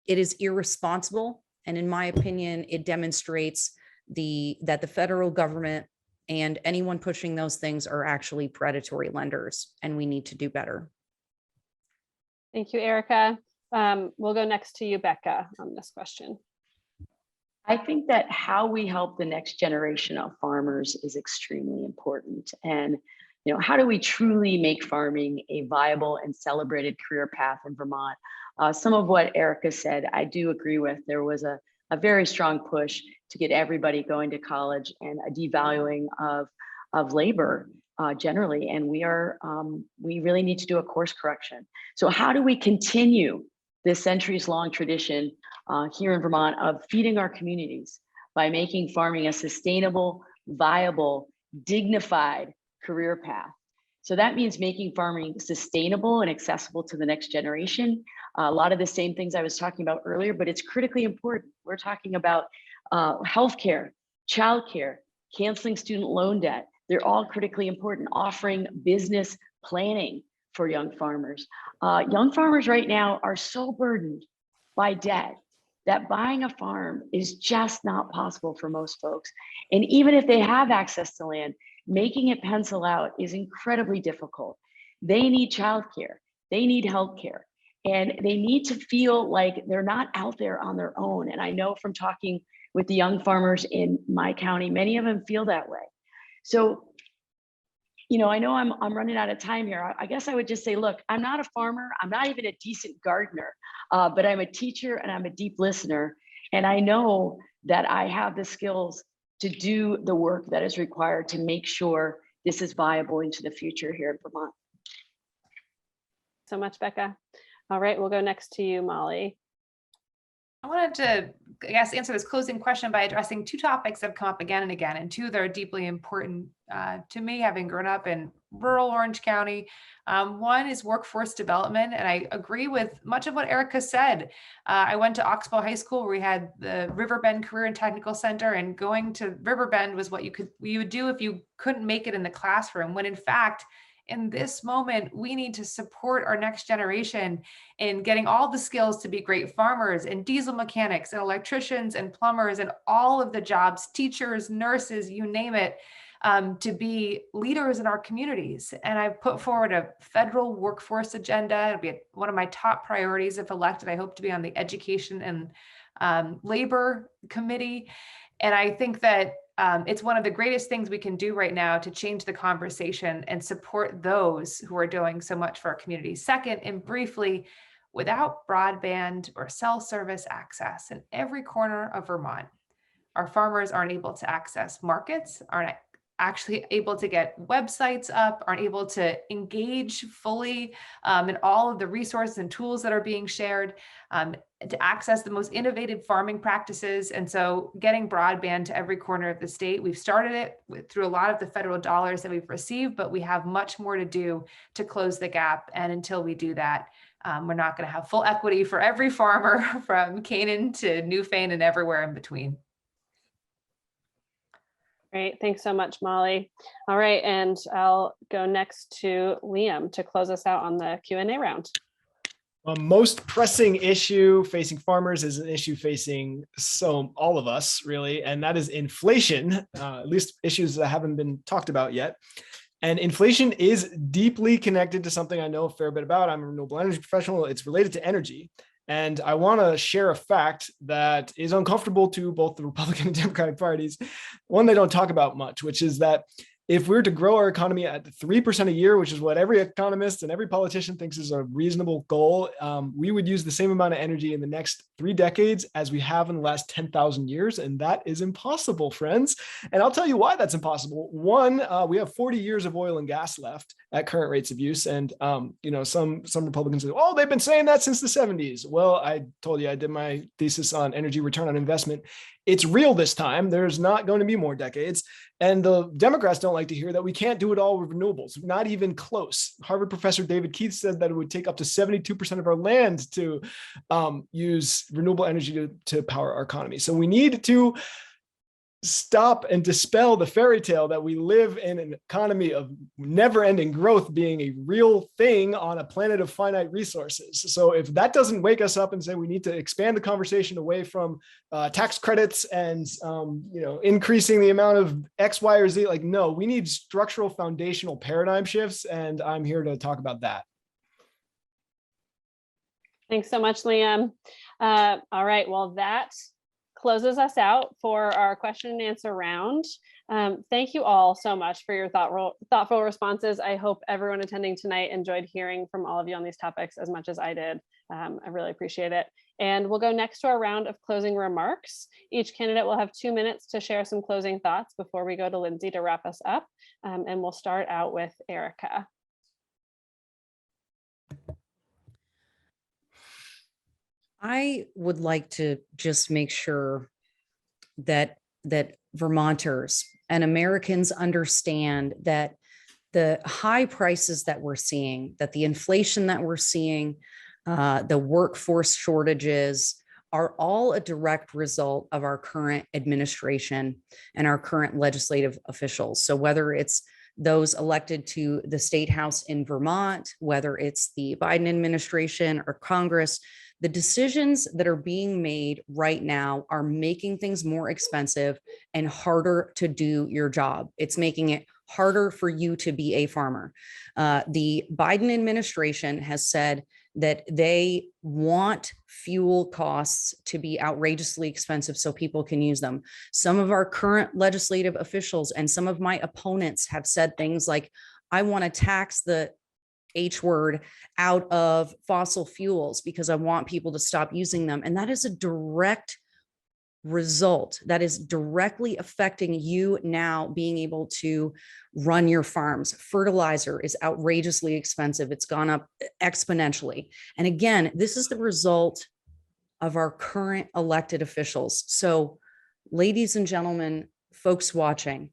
is irresponsible. And in my opinion, it demonstrates that the federal government and anyone pushing those things are actually predatory lenders, and we need to do better. Thank you, Ericka. We'll go next to you, Becca, on this question. I think that how we help the next generation of farmers is extremely important. And, you know, how do we truly make farming a viable and celebrated career path in Vermont? Some of what Ericka said, I do agree with. There was a very strong push to get everybody going to college and a devaluing of labor generally. And we really need to do a course correction. So how do we continue this centuries-long tradition here in Vermont of feeding our communities by making farming a sustainable, viable, dignified career path? So that means making farming sustainable and accessible to the next generation. A lot of the same things I was talking about earlier, but it's critically important. We're talking about healthcare, childcare, canceling student loan debt. They're all critically important. Offering business planning for young farmers. Young farmers right now are so burdened by debt that buying a farm is just not possible for most folks. And even if they have access to land, making it pencil out is incredibly difficult. They need childcare, they need healthcare, and they need to feel like they're not out there on their own. And I know from talking with the young farmers in my county, many of them feel that way. So, you know, I know I'm running out of time here. I guess I would just say, look, I'm not a farmer. I'm not even a decent gardener, but I'm a teacher and I'm a deep listener. And I know that I have the skills to do the work that is required to make sure this is viable into the future here in Vermont. So much, Becca. All right, we'll go next to you, Molly. I wanted to, I guess, answer this closing question by addressing two topics that have come up again and again, and two that are deeply important to me, having grown up in rural Orange County. One is workforce development, and I agree with much of what Ericka said. I went to Oxbow High School, where we had the Riverbend Career and Technical Center, and going to Riverbend was what you would do if you couldn't make it in the classroom, when in fact, in this moment, we need to support our next generation in getting all the skills to be great farmers and diesel mechanics and electricians and plumbers and all of the jobs, teachers, nurses, you name it, to be leaders in our communities. And I've put forward a federal workforce agenda. It'll be one of my top priorities if elected. I hope to be on the Education and Labor Committee. And I think that it's one of the greatest things we can do right now to change the conversation and support those who are doing so much for our community. Second, and briefly, without broadband or cell service access in every corner of Vermont, our farmers aren't able to access markets, aren't actually able to get websites up, aren't able to engage fully in all of the resources and tools that are being shared, to access the most innovative farming practices. And so getting broadband to every corner of the state, we've started it through a lot of the federal dollars that we've received, but we have much more to do to close the gap. And until we do that, we're not going to have full equity for every farmer from Canaan to Newfane and everywhere in between. Great, thanks so much, Molly. All right, and I'll go next to Liam to close us out on the Q&A round. Most pressing issue facing farmers is an issue facing all of us, really, and that is inflation, at least issues that haven't been talked about yet. And inflation is deeply connected to something I know a fair bit about. I'm a renewable energy professional. It's related to energy. And I want to share a fact that is uncomfortable to both the Republican and Democratic parties, one they don't talk about much, which is that if we were to grow our economy at 3% a year, which is what every economist and every politician thinks is a reasonable goal, we would use the same amount of energy in the next 3 decades as we have in the last 10,000 years. And that is impossible, friends. And I'll tell you why that's impossible. One, we have 40 years of oil and gas left at current rates of use. And, you know, some Republicans say, oh, they've been saying that since the 70s. Well, I told you I did my thesis on energy return on investment. It's real this time. There's not going to be more decades. And the Democrats don't like to hear that we can't do it all with renewables, not even close. Harvard professor David Keith said that it would take up to 72% of our land to use renewable energy to power our economy. So we need to stop and dispel the fairy tale that we live in an economy of never-ending growth being a real thing on a planet of finite resources. So if that doesn't wake us up and say we need to expand the conversation away from tax credits and you know, increasing the amount of X, Y, or Z, like, no, we need structural foundational paradigm shifts, and I'm here to talk about that. Thanks so much, Liam. All right, well, that closes us out for our question and answer round. Thank you all so much for your thoughtful responses. I hope everyone attending tonight enjoyed hearing from all of you on these topics as much as I did. I really appreciate it. And we'll go next to our round of closing remarks. Each candidate will have 2 minutes to share some closing thoughts before we go to Lindsay to wrap us up. And we'll start out with Ericka. I would like to just make sure that Vermonters and Americans understand that the high prices that we're seeing, that the inflation that we're seeing, the workforce shortages are all a direct result of our current administration and our current legislative officials. So whether it's those elected to the state house in Vermont, whether it's the Biden administration or Congress, the decisions that are being made right now are making things more expensive and harder to do your job. It's making it harder for you to be a farmer. The Biden administration has said that they want fuel costs to be outrageously expensive so people can use them. Some of our current legislative officials and some of my opponents have said things like, I want to tax the H word out of fossil fuels because I want people to stop using them. And that is a direct result that is directly affecting you now being able to run your farms. Fertilizer is outrageously expensive. It's gone up exponentially. And again, this is the result of our current elected officials. So, ladies and gentlemen, folks watching,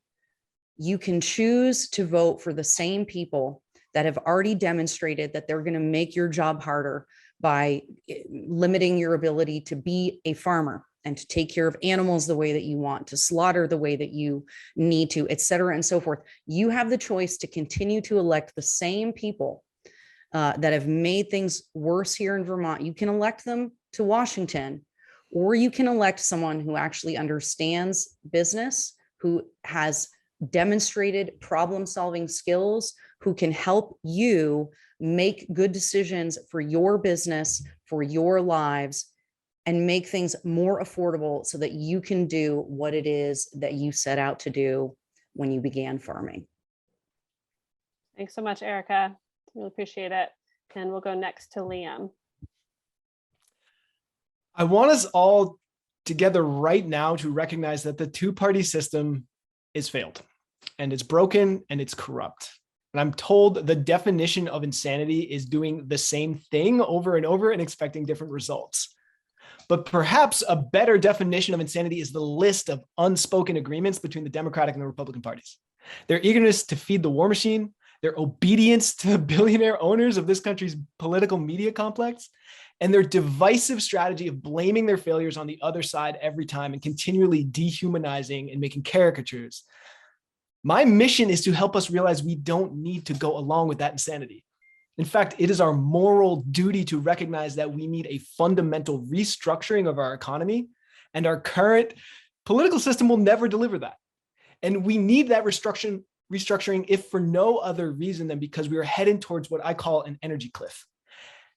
you can choose to vote for the same people that have already demonstrated that they're going to make your job harder by limiting your ability to be a farmer and to take care of animals the way that you want, to slaughter the way that you need to, et cetera, and so forth. You have the choice to continue to elect the same people that have made things worse here in Vermont. You can elect them to Washington, or you can elect someone who actually understands business, who has demonstrated problem-solving skills, who can help you make good decisions for your business, for your lives, and make things more affordable so that you can do what it is that you set out to do when you began farming. Thanks so much, Ericka. Really appreciate it. And we'll go next to Liam. I want us all together right now to recognize that the two-party system is failed and it's broken and it's corrupt. And I'm told the definition of insanity is doing the same thing over and over and expecting different results. But perhaps a better definition of insanity is the list of unspoken agreements between the Democratic and the Republican parties. Their eagerness to feed the war machine, their obedience to the billionaire owners of this country's political media complex, and their divisive strategy of blaming their failures on the other side every time and continually dehumanizing and making caricatures. My mission is to help us realize we don't need to go along with that insanity. In fact, it is our moral duty to recognize that we need a fundamental restructuring of our economy, and our current political system will never deliver that. And we need that restructuring if for no other reason than because we are heading towards what I call an energy cliff.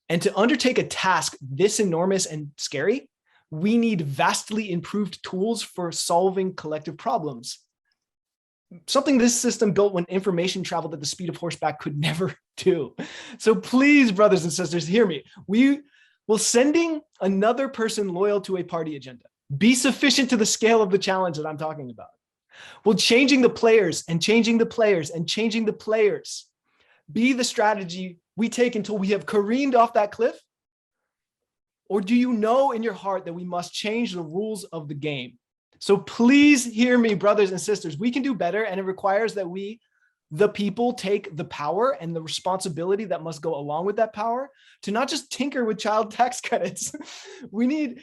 And to undertake a task this enormous and scary, we need vastly improved tools for solving collective problems. Something this system built when information traveled at the speed of horseback could never do. So please, brothers and sisters, hear me. Will sending another person loyal to a party agenda be sufficient to the scale of the challenge that I'm talking about? Will changing the players and changing the players and changing the players be the strategy we take until we have careened off that cliff? Or do you know in your heart that we must change the rules of the game? So please hear me, brothers and sisters. We can do better, and it requires that we, the people, take the power and the responsibility that must go along with that power to not just tinker with child tax credits. We need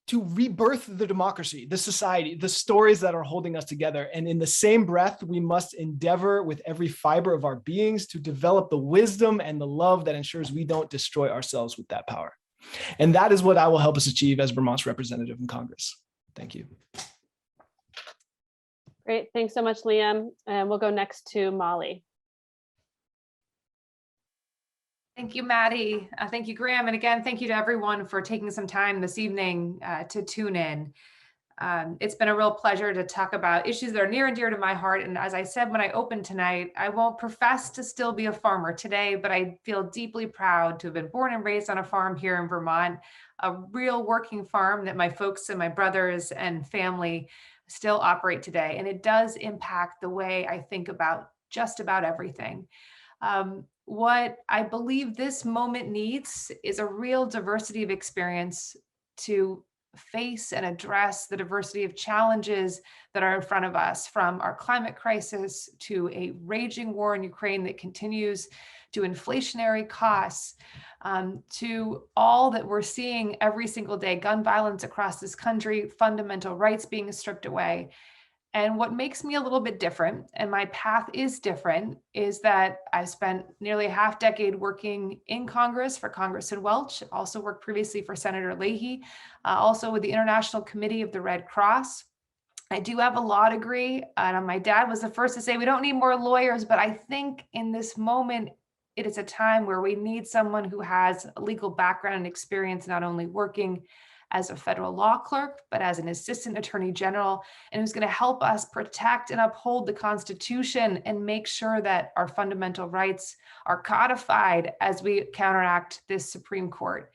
to rebirth the democracy, the society, the stories that are holding us together. And in the same breath, we must endeavor with every fiber of our beings to develop the wisdom and the love that ensures we don't destroy ourselves with that power. And that is what I will help us achieve as Vermont's representative in Congress. Thank you. Great. Thanks so much, Liam. And we'll go next to Molly. Thank you, Maddie. Thank you, Graham. And again, thank you to everyone for taking some time this evening to tune in. It's been a real pleasure to talk about issues that are near and dear to my heart. And as I said when I opened tonight, I won't profess to still be a farmer today, but I feel deeply proud to have been born and raised on a farm here in Vermont, a real working farm that my folks and my brothers and family still operate today. And it does impact the way I think about just about everything. What I believe this moment needs is a real diversity of experience to face and address the diversity of challenges that are in front of us, from our climate crisis to a raging war in Ukraine that continues, to inflationary costs, to all that we're seeing every single day, gun violence across this country, fundamental rights being stripped away. And what makes me a little bit different, and my path is different, is that I spent nearly a half decade working in Congress for Congressman Welch, also worked previously for Senator Leahy, also with the International Committee of the Red Cross. I do have a law degree, and my dad was the first to say we don't need more lawyers, but I think in this moment, it is a time where we need someone who has a legal background and experience, not only working as a federal law clerk, but as an assistant attorney general, and who's going to help us protect and uphold the Constitution and make sure that our fundamental rights are codified as we counteract this Supreme Court.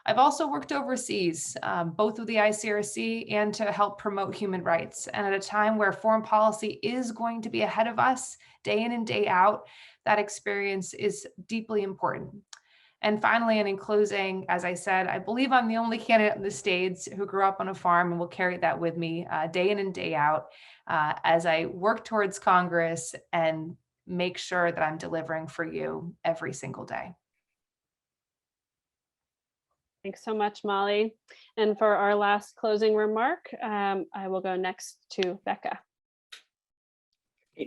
I've also worked overseas, both with the ICRC and to help promote human rights. And at a time where foreign policy is going to be ahead of us day in and day out, that experience is deeply important. And finally, and in closing, as I said, I believe I'm the only candidate in the States who grew up on a farm and will carry that with me day in and day out as I work towards Congress and make sure that I'm delivering for you every single day. Thanks so much, Molly. And for our last closing remark, I will go next to Becca.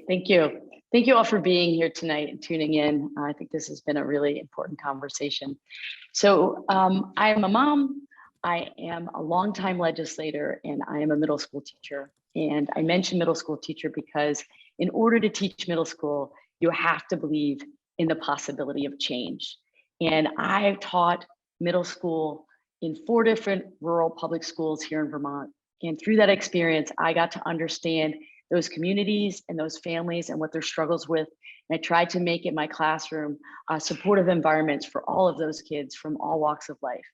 Thank you. Thank you all for being here tonight and tuning in. I think this has been a really important conversation. So I am a mom, I am a longtime legislator, and I am a middle school teacher. And I mention middle school teacher because in order to teach middle school, you have to believe in the possibility of change. And I've taught middle school in 4 different rural public schools here in Vermont. And through that experience, I got to understand those communities and those families and what their struggles with. And I tried to make in my classroom supportive environments for all of those kids from all walks of life.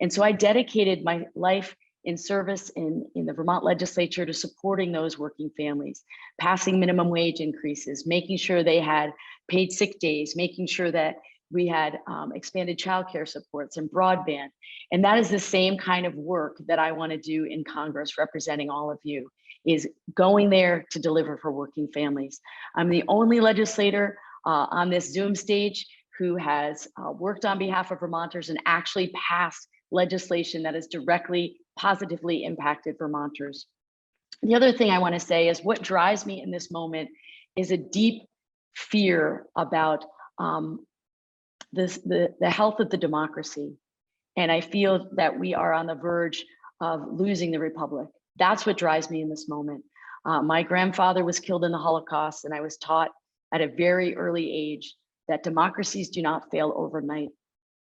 And so I dedicated my life in service in the Vermont legislature to supporting those working families, passing minimum wage increases, making sure they had paid sick days, making sure that we had expanded childcare supports and broadband. And that is the same kind of work that I want to do in Congress, representing all of you, is going there to deliver for working families. I'm the only legislator on this Zoom stage who has worked on behalf of Vermonters and actually passed legislation that has directly, positively impacted Vermonters. The other thing I want to say is what drives me in this moment is a deep fear about the health of the democracy. And I feel that we are on the verge of losing the republic. That's what drives me in this moment. My grandfather was killed in the Holocaust, and I was taught at a very early age that democracies do not fail overnight.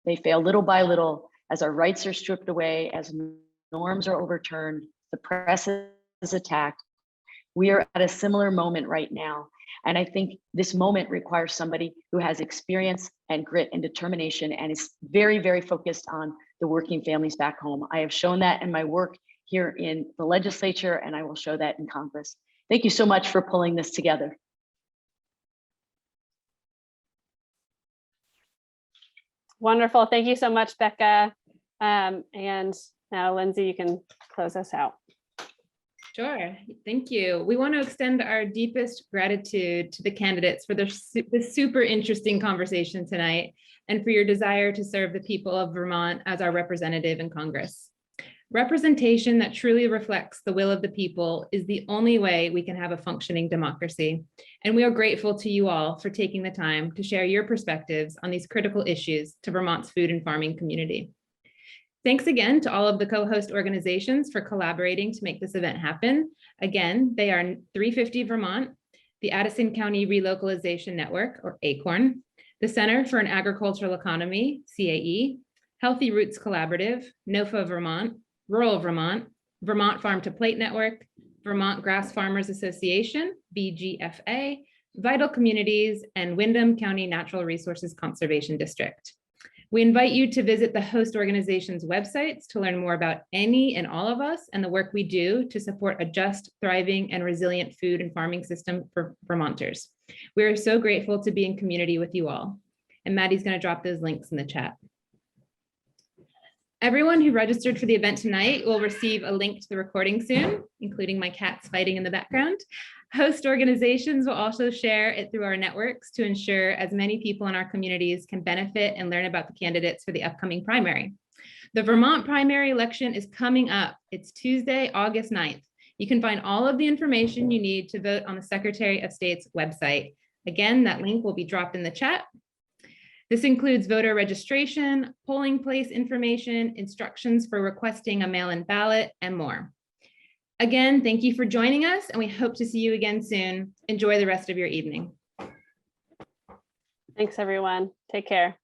They fail little by little as our rights are stripped away, as norms are overturned, the press is attacked. We are at a similar moment right now. And I think this moment requires somebody who has experience and grit and determination and is very, very focused on the working families back home. I have shown that in my work here in the legislature, and I will show that in Congress. Thank you so much for pulling this together. Wonderful. Thank you so much, Becca. And now, Lindsay, you can close us out. Sure. Thank you. We want to extend our deepest gratitude to the candidates for this super interesting conversation tonight and for your desire to serve the people of Vermont as our representative in Congress. Representation that truly reflects the will of the people is the only way we can have a functioning democracy. And we are grateful to you all for taking the time to share your perspectives on these critical issues to Vermont's food and farming community. Thanks again to all of the co-host organizations for collaborating to make this event happen. Again, they are 350 Vermont, the Addison County Relocalization Network, or ACORN, the Center for an Agricultural Economy, CAE, Healthy Roots Collaborative, NOFA Vermont, Rural Vermont, Vermont Farm to Plate Network, Vermont Grass Farmers Association, VGFA, Vital Communities, and Windham County Natural Resources Conservation District. We invite you to visit the host organization's websites to learn more about any and all of us and the work we do to support a just, thriving, and resilient food and farming system for Vermonters. We are so grateful to be in community with you all. And Maddie's going to drop those links in the chat. Everyone who registered for the event tonight will receive a link to the recording soon, including my cats fighting in the background. Host organizations will also share it through our networks to ensure as many people in our communities can benefit and learn about the candidates for the upcoming primary. The Vermont primary election is coming up. It's Tuesday, August 9th. You can find all of the information you need to vote on the Secretary of State's website. Again, that link will be dropped in the chat. This includes voter registration, polling place information, instructions for requesting a mail-in ballot, and more. Again, thank you for joining us, and we hope to see you again soon. Enjoy the rest of your evening. Thanks, everyone. Take care.